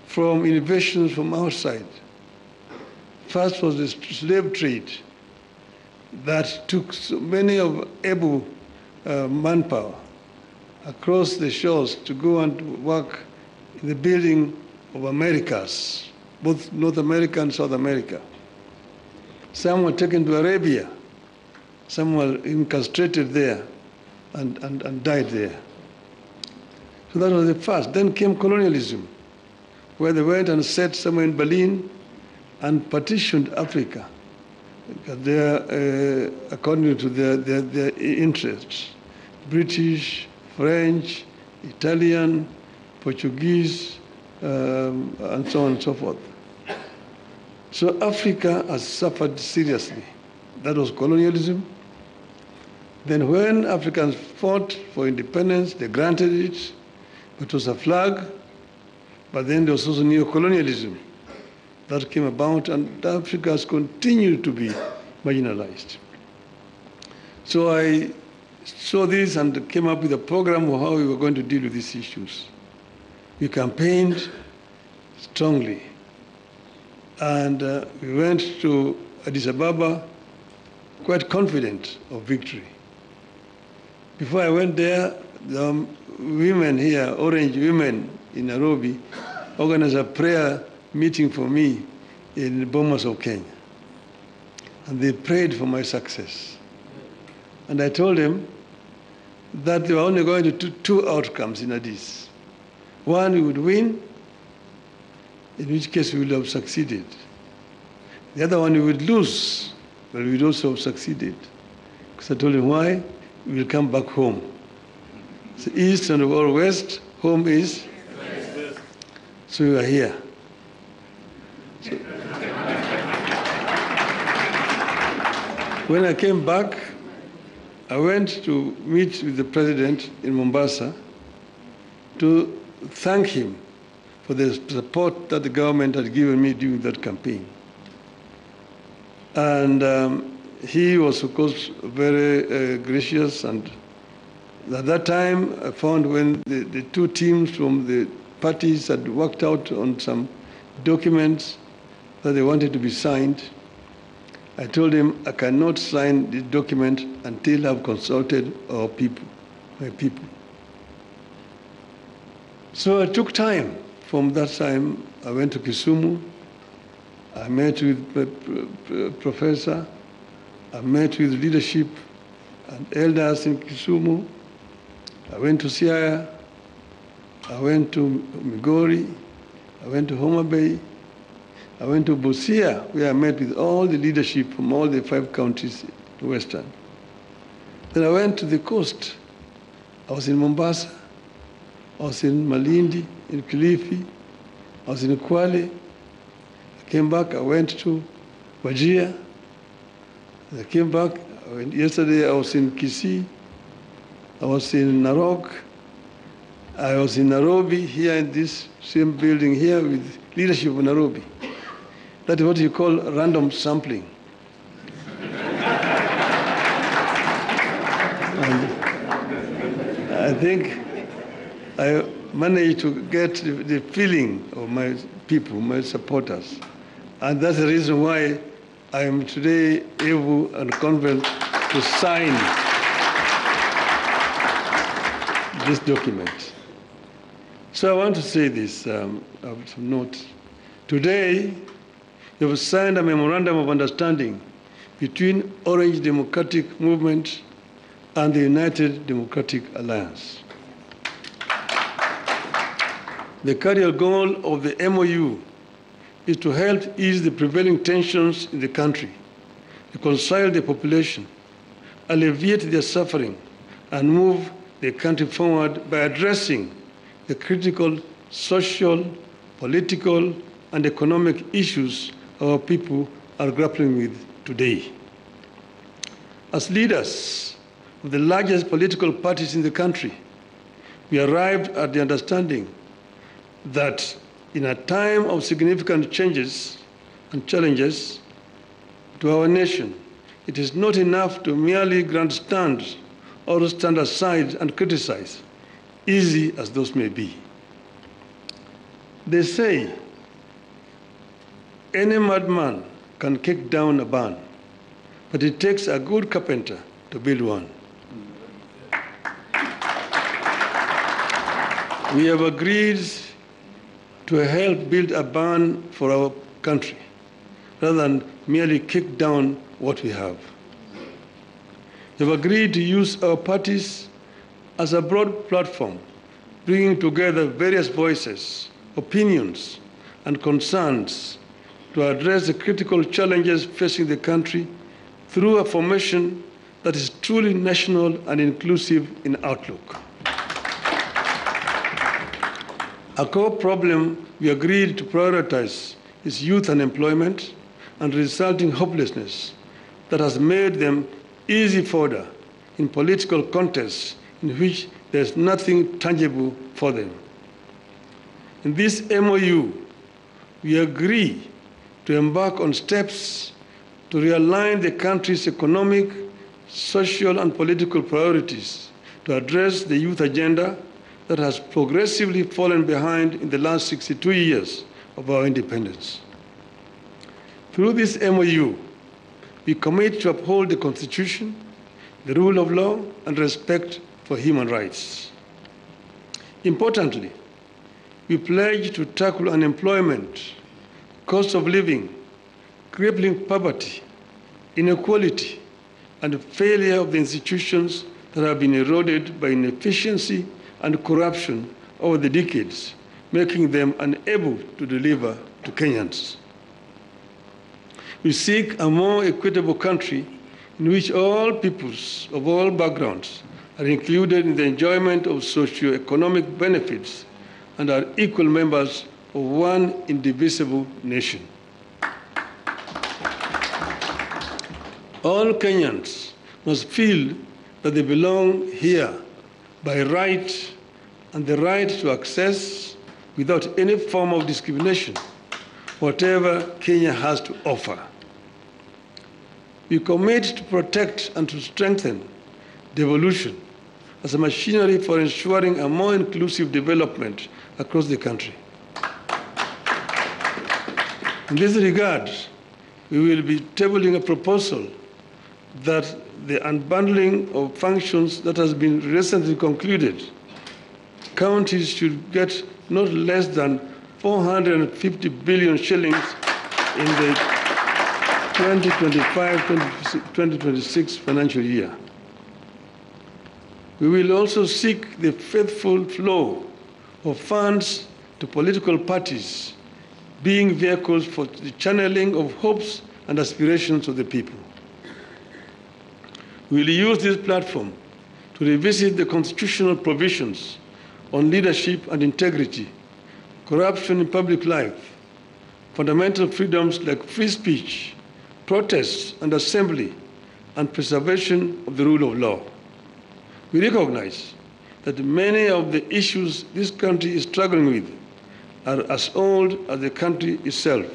M: from innovations from outside. First was the slave trade that took so many of able manpower across the shores to go and work in the building of Americas, both North America and South America. Some were taken to Arabia, some were incarcerated there and died there. So that was the first. Then came colonialism, where they went and set somewhere in Berlin and partitioned Africa according to their interests. British, French, Italian, Portuguese, and so on and so forth. So Africa has suffered seriously. That was colonialism. Then when Africans fought for independence, they granted it, but it was a flag. But then there was also neo-colonialism that came about, and Africa has continued to be marginalized. So I saw this and came up with a program of how we were going to deal with these issues. We campaigned strongly, and we went to Addis Ababa quite confident of victory. Before I went there, the women here, Orange women in Nairobi, organized a prayer meeting for me in Bomas of Kenya. And they prayed for my success. And I told them that they were only going to do two outcomes in Addis. One, we would win, in which case we would have succeeded. The other one, we would lose, but we would also have succeeded. Because I told them why? We will come back home. So east and or west, home is? West. So we are here. So when I came back, I went to meet with the president in Mombasa to thank him for the support that the government had given me during that campaign. And he was, of course, very gracious. And at that time, I found when the two teams from the parties had worked out on some documents that they wanted to be signed, I told him I cannot sign the document until I've consulted our people, my people. So I took time. From that time, I went to Kisumu. I met with the professor. I met with leadership and elders in Kisumu. I went to Siaya. I went to Migori. I went to Homa Bay. I went to Busia, where I met with all the leadership from all the 5 counties in Western. Then I went to the coast. I was in Mombasa. I was in Malindi, in Kilifi. I was in Kwale. I came back. I went to Wajir. I came back. Yesterday I was in Kisii. I was in Narok. I was in Nairobi, here in this same building here with leadership of Nairobi. That is what you call random sampling. And I think I managed to get the feeling of my people, my supporters. And that's the reason why I am today able and confident to sign this document. So I want to say this of note. Today, we have signed a memorandum of understanding between Orange Democratic Movement and the United Democratic Alliance. The carrier goal of the MOU is to help ease the prevailing tensions in the country, reconcile the population, alleviate their suffering, and move the country forward by addressing the critical social, political, and economic issues our people are grappling with today. As leaders of the largest political parties in the country, we arrived at the understanding that in a time of significant changes and challenges to our nation, it is not enough to merely grandstand or stand aside and criticize, easy as those may be. They say, any madman can kick down a barn, but it takes a good carpenter to build one. We have agreed to help build a barn for our country, rather than merely kick down what we have. We have agreed to use our parties as a broad platform, bringing together various voices, opinions, and concerns to address the critical challenges facing the country through a formation that is truly national and inclusive in outlook. A core problem we agreed to prioritize is youth unemployment and resulting hopelessness that has made them easy fodder in political contests in which there is nothing tangible for them. In this MOU, we agree to embark on steps to realign the country's economic, social, and political priorities to address the youth agenda that has progressively fallen behind in the last 62 years of our independence. Through this MOU, we commit to uphold the Constitution, the rule of law, and respect for human rights. Importantly, we pledge to tackle unemployment, cost of living, crippling poverty, inequality, and failure of the institutions that have been eroded by inefficiency and corruption over the decades, making them unable to deliver to Kenyans. We seek a more equitable country in which all peoples of all backgrounds are included in the enjoyment of socio-economic benefits and are equal members of one indivisible nation. All Kenyans must feel that they belong here by right and the right to access, without any form of discrimination, whatever Kenya has to offer. We commit to protect and to strengthen devolution as a machinery for ensuring a more inclusive development across the country. In this regard, we will be tabling a proposal that the unbundling of functions that has been recently concluded, counties should get not less than 450 billion shillings in the 2025-2026 financial year. We will also seek the faithful flow of funds to political parties, being vehicles for the channeling of hopes and aspirations of the people. We will use this platform to revisit the constitutional provisions on leadership and integrity, corruption in public life, fundamental freedoms like free speech, protests and assembly, and preservation of the rule of law. We recognize that many of the issues this country is struggling with are as old as the country itself.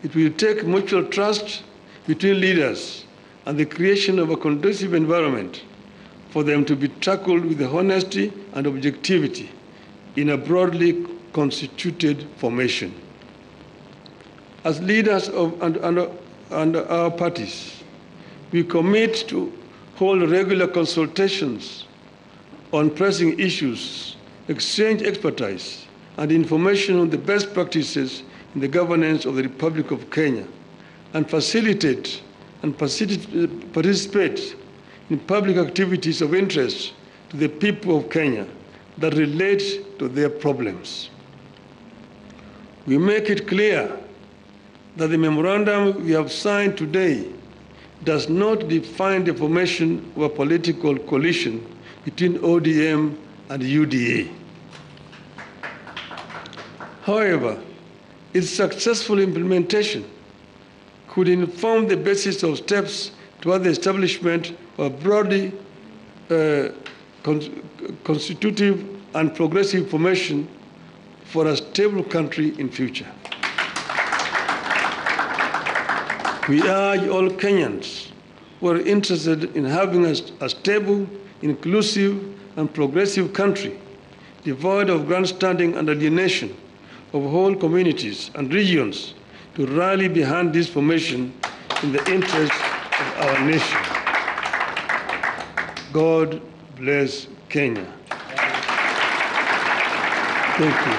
M: It will take mutual trust between leaders and the creation of a conducive environment for them to be tackled with honesty and objectivity in a broadly constituted formation. As leaders of our parties, we commit to hold regular consultations on pressing issues, exchange expertise and information on the best practices in the governance of the Republic of Kenya, and facilitate and participate in public activities of interest to the people of Kenya that relate to their problems. We make it clear that the memorandum we have signed today does not define the formation of a political coalition between ODM and UDA. However, its successful implementation could inform the basis of steps toward the establishment of a broadly constitutive and progressive formation for a stable country in future. We urge all Kenyans who are interested in having a stable, inclusive, and progressive country, devoid of grandstanding and alienation of whole communities and regions, to rally behind this formation in the interest of our nation. God bless Kenya. Thank you.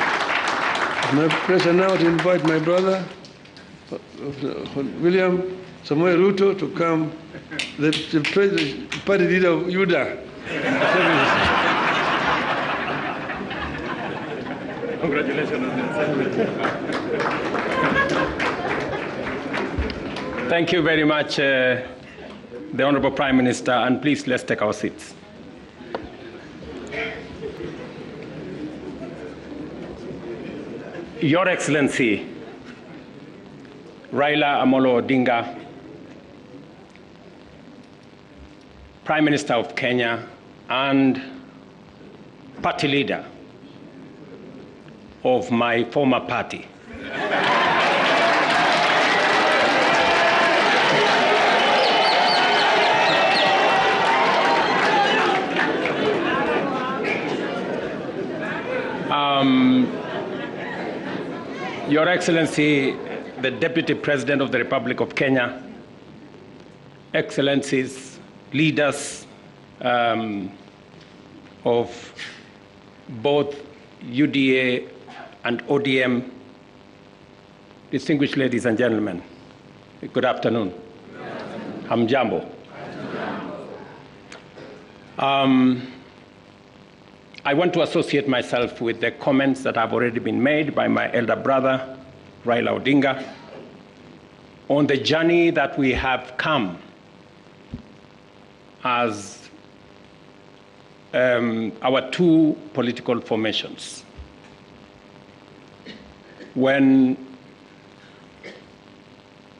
M: It's my pleasure now to invite my brother, William Samoei Ruto, to come, the party leader of UDA.
N: Congratulations. Thank you very much, the Honorable Prime Minister, and please let's take our seats. Your Excellency, Raila Amolo Odinga, Prime Minister of Kenya and party leader of my former party. Your Excellency, the Deputy President of the Republic of Kenya, Excellencies, leaders of both UDA and ODM, distinguished ladies and gentlemen, good afternoon. Hamjambo. I want to associate myself with the comments that have already been made by my elder brother, Raila Odinga, on the journey that we have come as our two political formations. When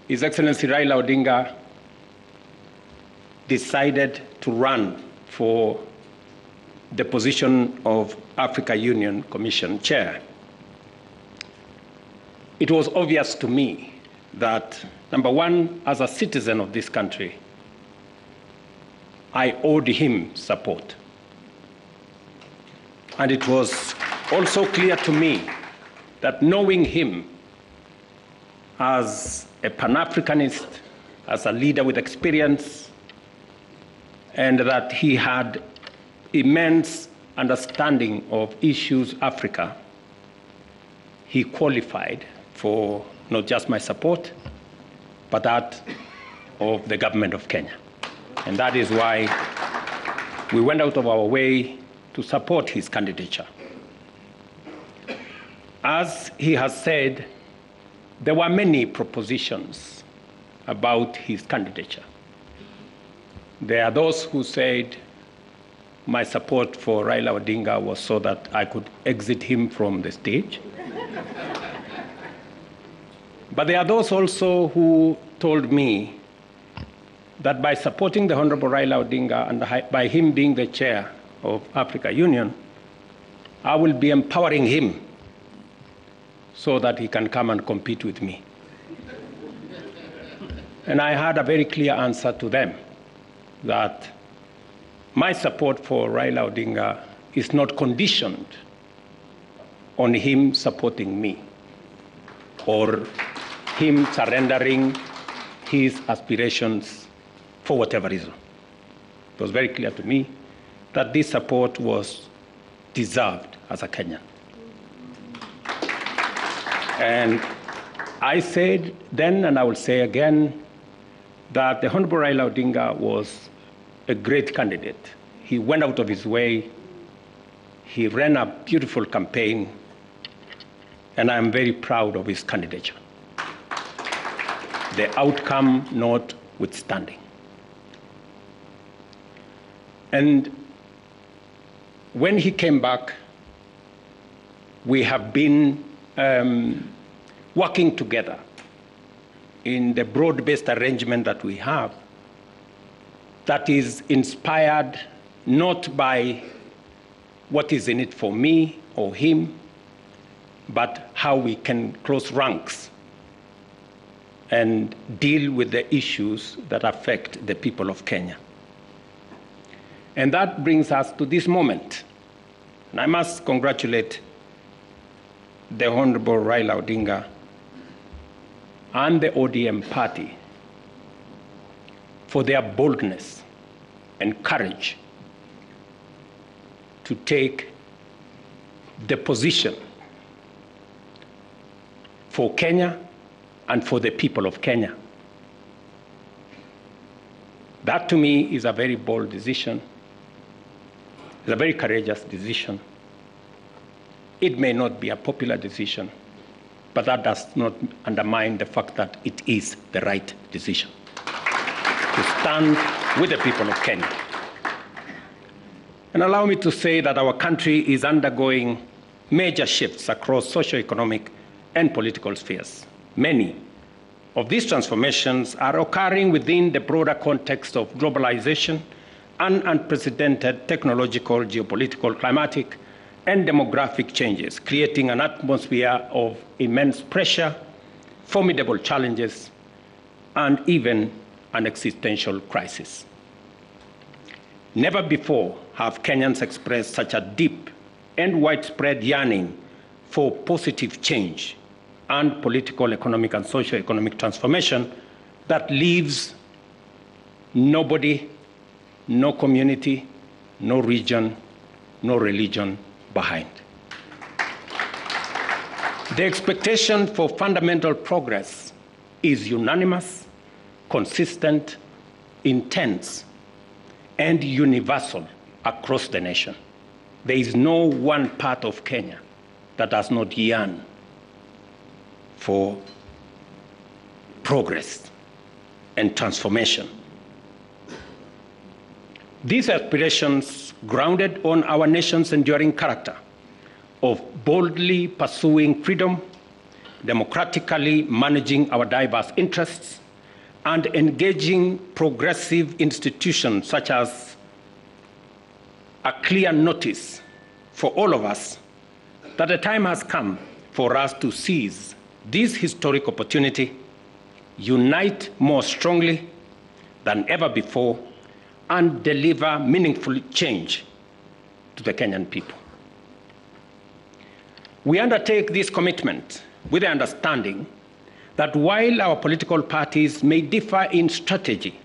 N: His Excellency Raila Odinga decided to run for the position of Africa Union Commission Chair, it was obvious to me that, number one, as a citizen of this country, I owed him support. And it was also clear to me that knowing him as a Pan-Africanist, as a leader with experience, and that he had immense understanding of issues Africa, he qualified for not just my support, but that of the government of Kenya. And that is why we went out of our way to support his candidature. As he has said, there were many propositions about his candidature. There are those who said my support for Raila Odinga was so that I could exit him from the stage. But there are those also who told me that by supporting the Honorable Raila Odinga and by him being the chair of Africa Union, I will be empowering him so that he can come and compete with me. And I had a very clear answer to them, that my support for Raila Odinga is not conditioned on him supporting me or him surrendering his aspirations for whatever reason. It was very clear to me that this support was deserved as a Kenyan. And I said then, and I will say again, that the Honorable Raila Odinga was a great candidate. He went out of his way. He ran a beautiful campaign, and I'm very proud of his candidature. The outcome notwithstanding. And when he came back, we have been working together in the broad-based arrangement that we have that is inspired not by what is in it for me or him, but how we can close ranks and deal with the issues that affect the people of Kenya. And that brings us to this moment. And I must congratulate the Honorable Raila Odinga and the ODM party for their boldness and courage to take the position for Kenya and for the people of Kenya. That to me is a very bold decision. It's a very courageous decision. It may not be a popular decision, but that does not undermine the fact that it is the right decision to stand with the people of Kenya. And allow me to say that our country is undergoing major shifts across socio-economic and political spheres. Many of these transformations are occurring within the broader context of globalization and unprecedented technological, geopolitical, climatic, and demographic changes, creating an atmosphere of immense pressure, formidable challenges, and even an existential crisis. Never before have Kenyans expressed such a deep and widespread yearning for positive change and political, economic, and socio-economic transformation that leaves nobody, no community, no region, no religion behind. The expectation for fundamental progress is unanimous, consistent, intense, and universal across the nation. There is no one part of Kenya that does not yearn for progress and transformation. These aspirations, grounded on our nation's enduring character of boldly pursuing freedom, democratically managing our diverse interests, and engaging progressive institutions such as a clear notice for all of us that the time has come for us to seize this historic opportunity, unite more strongly than ever before, and deliver meaningful change to the Kenyan people. We undertake this commitment with the understanding that while our political parties may differ in strategy,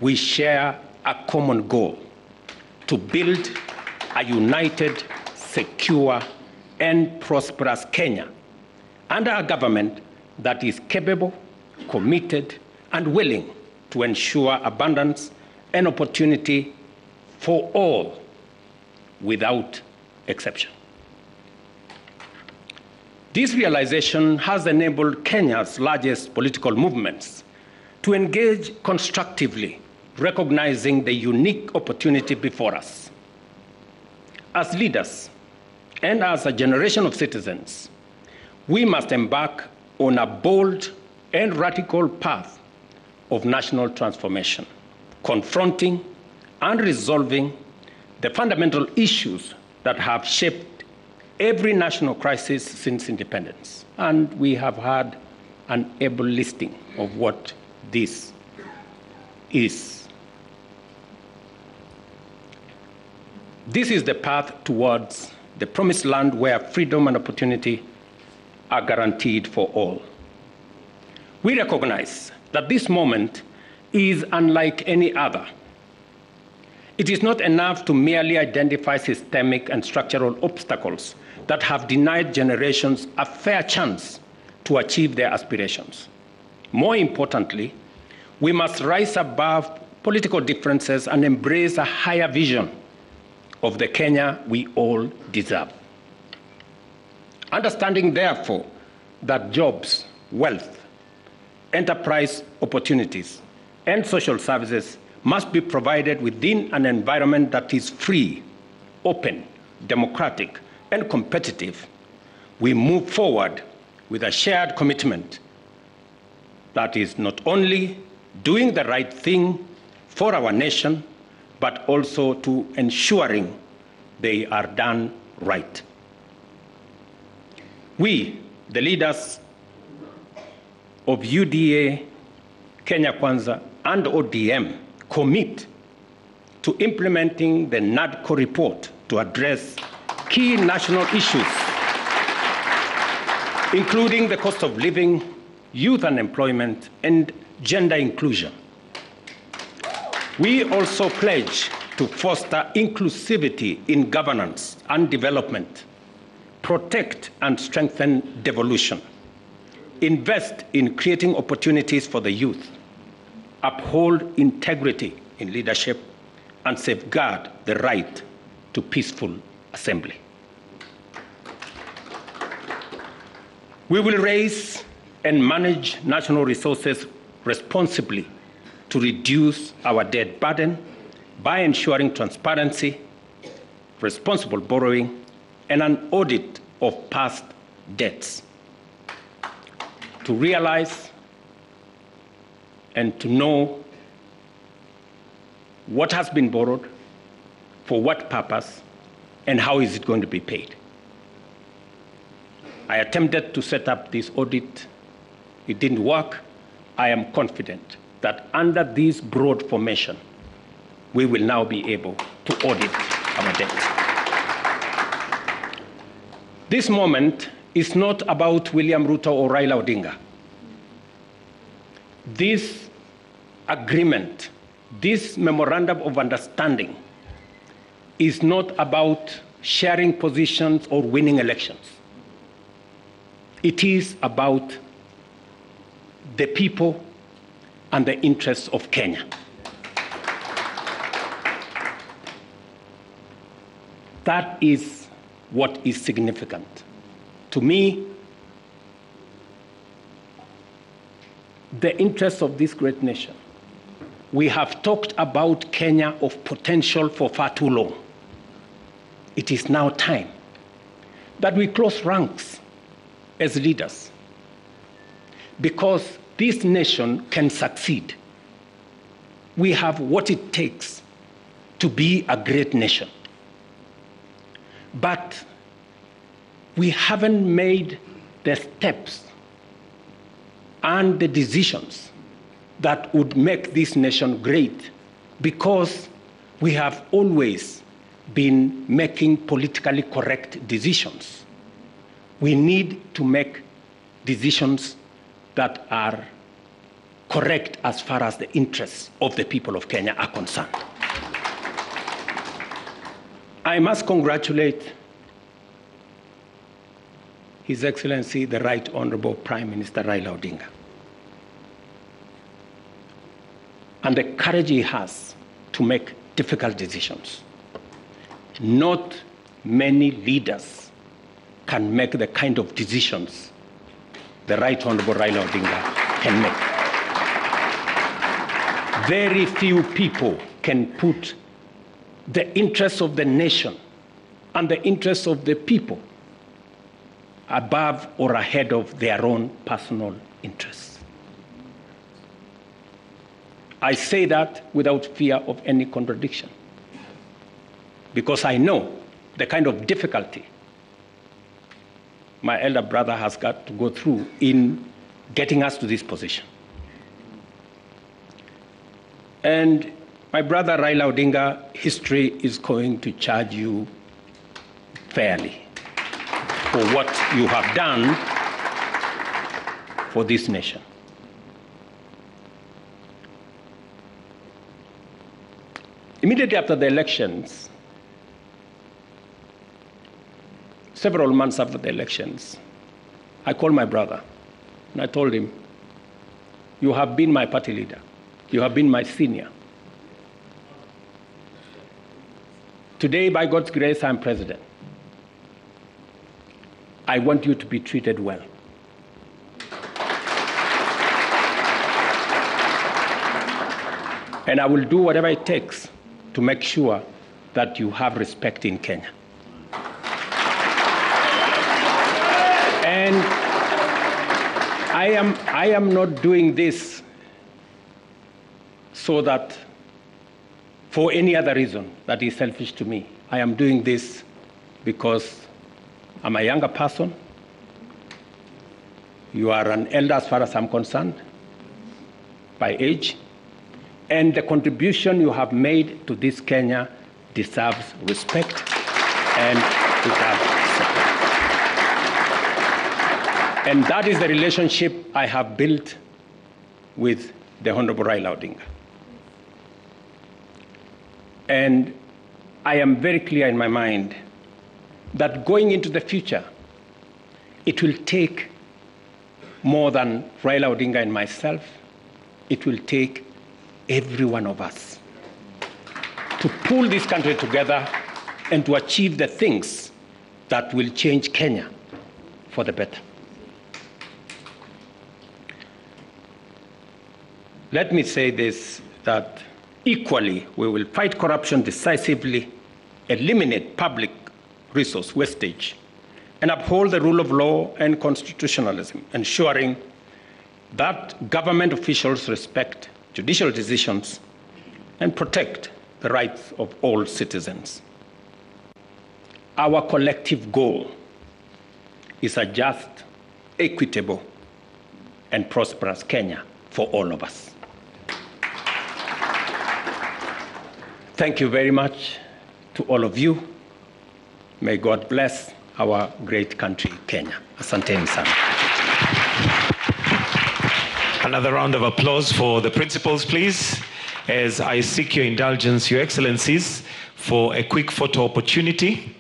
N: we share a common goal: to build a united, secure, and prosperous Kenya under a government that is capable, committed, and willing to ensure abundance and opportunity for all without exception. This realization has enabled Kenya's largest political movements to engage constructively, recognizing the unique opportunity before us. As leaders and as a generation of citizens, we must embark on a bold and radical path of national transformation, confronting and resolving the fundamental issues that have shaped every national crisis since independence. And we have had an able listing of what this is. This is the path towards the promised land where freedom and opportunity are guaranteed for all. We recognize that this moment is unlike any other. It is not enough to merely identify systemic and structural obstacles that have denied generations a fair chance to achieve their aspirations. More importantly, we must rise above political differences and embrace a higher vision of the Kenya we all deserve. Understanding, therefore, that jobs, wealth, enterprise opportunities, and social services must be provided within an environment that is free, open, democratic, and competitive, we move forward with a shared commitment that is not only doing the right thing for our nation, but also to ensuring they are done right. We, the leaders of UDA, Kenya Kwanza, and ODM, commit to implementing the NADCO report to address key national issues, including the cost of living, youth unemployment, and gender inclusion. We also pledge to foster inclusivity in governance and development, protect and strengthen devolution, invest in creating opportunities for the youth, uphold integrity in leadership, and safeguard the right to peaceful assembly. We will raise and manage national resources responsibly to reduce our debt burden by ensuring transparency, responsible borrowing, and an audit of past debts. To realize and to know what has been borrowed, for what purpose, and how is it going to be paid. I attempted to set up this audit. It didn't work. I am confident that under this broad formation, we will now be able to audit our debt. This moment is not about William Ruto or Raila Odinga. This agreement, this memorandum of understanding, is not about sharing positions or winning elections. It is about the people and the interests of Kenya. That is what is significant. To me, the interests of this great nation. We have talked about Kenya of potential for far too long. It is now time that we close ranks as leaders, because this nation can succeed. We have what it takes to be a great nation. But we haven't made the steps and the decisions that would make this nation great, because we have always been making politically correct decisions. We need to make decisions that are correct as far as the interests of the people of Kenya are concerned. I must congratulate His Excellency, the Right Honorable Prime Minister Raila Odinga, and the courage he has to make difficult decisions. Not many leaders can make the kind of decisions the Right Honorable Raila Odinga can make. Very few people can put the interests of the nation and the interests of the people above or ahead of their own personal interests. I say that without fear of any contradiction, because I know the kind of difficulty my elder brother has got to go through in getting us to this position. And my brother Raila Odinga, history is going to charge you fairly for what you have done for this nation. Immediately after the elections, several months after the elections, I called my brother and I told him, you have been my party leader. You have been my senior. Today, by God's grace, I'm president. I want you to be treated well. And I will do whatever it takes to make sure that you have respect in Kenya. And I am not doing this so that for any other reason that is selfish to me. I am doing this because I'm a younger person. You are an elder as far as I'm concerned, by age. And the contribution you have made to this Kenya deserves respect and deserves support. And that is the relationship I have built with the Honorable Raila Odinga. And I am very clear in my mind that going into the future, it will take more than Raila Odinga and myself. It will take every one of us to pull this country together and to achieve the things that will change Kenya for the better. Let me say this, that equally, we will fight corruption decisively, eliminate public resource wastage, and uphold the rule of law and constitutionalism, ensuring that government officials respect judicial decisions and protect the rights of all citizens. Our collective goal is a just, equitable, and prosperous Kenya for all of us. Thank you very much to all of you. May God bless our great country, Kenya. Asanteni sana.
C: Another round of applause for the principals, please, as I seek your indulgence, Your Excellencies, for a quick photo opportunity.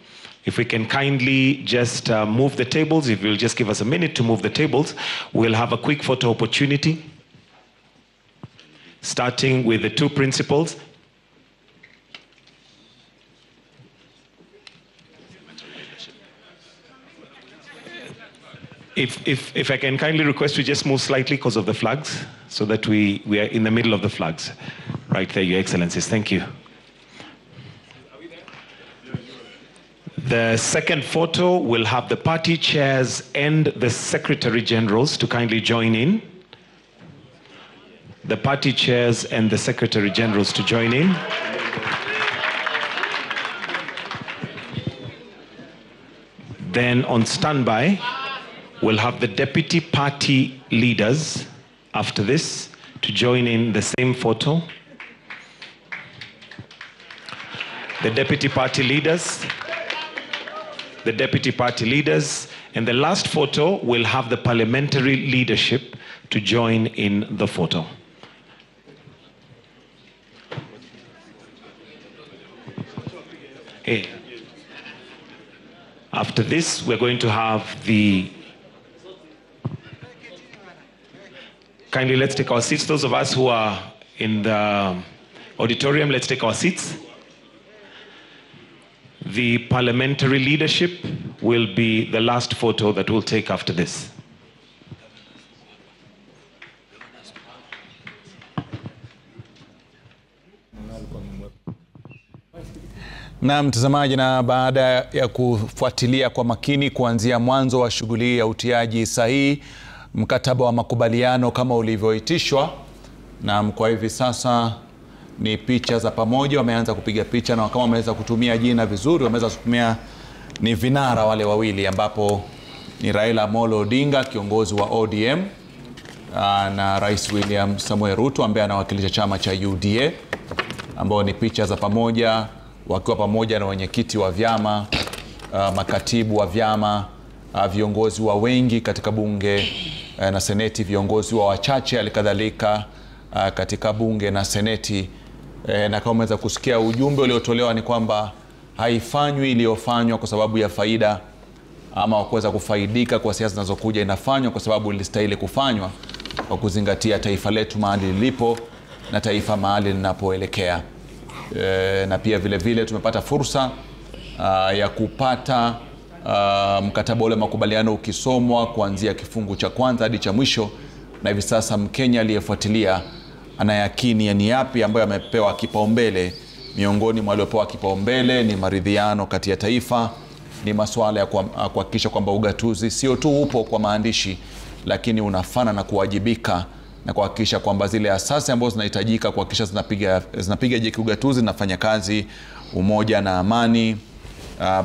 C: If we can kindly just move the tables, if you'll just give us a minute to move the tables, we'll have a quick photo opportunity, starting with the two principals. If I can kindly request we just move slightly because of the flags, so that we are in the middle of the flags. Right there, Your Excellencies. Thank you. The second photo will have the party chairs and the Secretary Generals to kindly join in. The party chairs and the Secretary Generals to join in. Then on standby, we'll have the deputy party leaders after this to join in the same photo. The deputy party leaders, and the last photo will have the parliamentary leadership to join in the photo. Okay. After this, we're going to have the... Kindly, let's take our seats. Those of us who are in the auditorium, let's take our seats. The parliamentary leadership will be the last photo that we'll take after this.
O: Na mtazamaji, na baada ya kufuatilia kwa makini kuanzia mwanzo wa shughuli ya utiaji sahihi mkataba wa makubaliano kama ulivyoitishwa, na kwa hivi sasa ni picha za pamoja, wameanza kupiga picha, na kama wameweza kutumia jina vizuri, wameweza kutumia ni vinara wale wawili, ambapo ni Raila Amolo Odinga, kiongozi wa ODM, na Rais William Samoei Ruto ambaye anawakilisha chama cha UDA, ambao ni picha za pamoja wakiwa pamoja na wenyekiti wa vyama, makatibu wa vyama, viongozi wa wengi katika bunge na seneti, viongozi wa wachache alikadhalika katika bunge na seneti. Na kama umeweza kusikia ujumbe uliotolewa ni kwamba haifanywi iliyofanywa kwa sababu ya faida ama kuweza kufaidika kwa siasa zinazokuja, inafanywa kwa sababu ilistahili kufanywa kwa kuzingatia taifa letu mahali lilipo na taifa mahali linapoelekea. na pia vile vile tumepata fursa ya kupata mkataba ule makubaliano ukisomwa kuanzia kifungu cha kwanza hadi cha mwisho, na hivi sasa Mkenya aliyefuatilia anayakini ni yapi ambayo amepewa kipaumbele. Miongoni mwa waliopewa kipaumbele ni maridhiano kati ya taifa, ni masuala ya kuhakikisha kwamba ugatuzi sio tu upo kwa maandishi, lakini unafana na kuwajibika, na kuhakikisha kwamba zile asasi ambazo zinahitajika kuhakikisha zinapiga jeki ugatuzi zinafanya kazi, umoja na amani.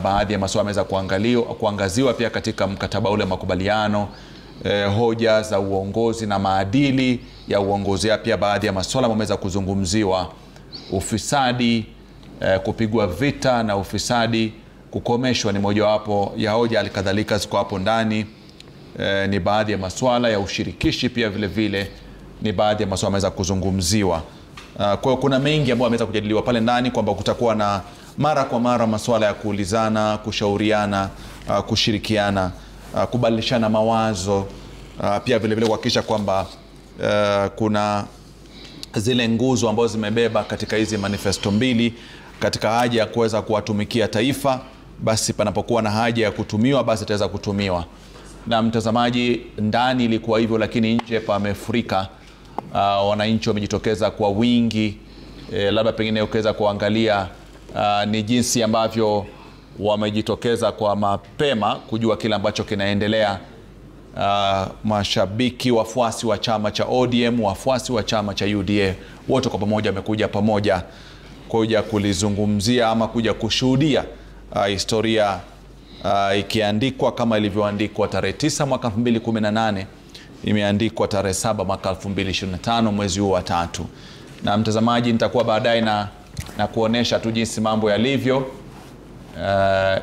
O: Baadhi ya masuala yameweza kuangaziwa pia katika mkataba ule makubaliano, hoja za uongozi na maadili ya uongozi. Pia baadhi ya masuala yameweza kuzungumziwa, ufisadi, kupigwa vita na ufisadi kukomeshwa ni mojawapo ya hoja. Alikadhalika ziko hapo ndani ni baadhi ya masuala ya ushirikishi, pia vile vile ni baadhi ya masuala yameweza kuzungumziwa. Kwa hiyo kuna mengi ambayo yameweza kujadiliwa pale ndani, kwamba kutakuwa na mara kwa mara masuala ya kuulizana, kushauriana, kushirikiana, kubadilishana mawazo, pia vile vile kuhakikisha kwamba kuna zile nguzo ambazo zimebeba katika hizi manifesto mbili katika haja ya kuweza kuwatumikia taifa, basi panapokuwa na haja ya kutumiwa basi itaweza kutumiwa. Na mtazamaji, ndani ilikuwa hivyo, lakini nje pamefurika. Wananchi wamejitokeza kwa wingi. Labda pengine ukaweza kuangalia ni jinsi ambavyo wamejitokeza kwa mapema kujua kile ambacho kinaendelea. Mashabiki, wafuasi wa chama cha ODM, wafuasi wa chama cha UDA, wote kwa pamoja wamekuja pamoja kuja kulizungumzia ama kuja kushuhudia historia ikiandikwa kama ilivyoandikwa tarehe 9 mwaka 2018, imeandikwa tarehe 7 mwaka 2025 mwezi huu wa 3. Na mtazamaji, nitakuwa baadaye na kuonesha tu jinsi mambo yalivyo,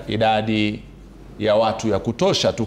O: idadi ya watu ya kutosha tu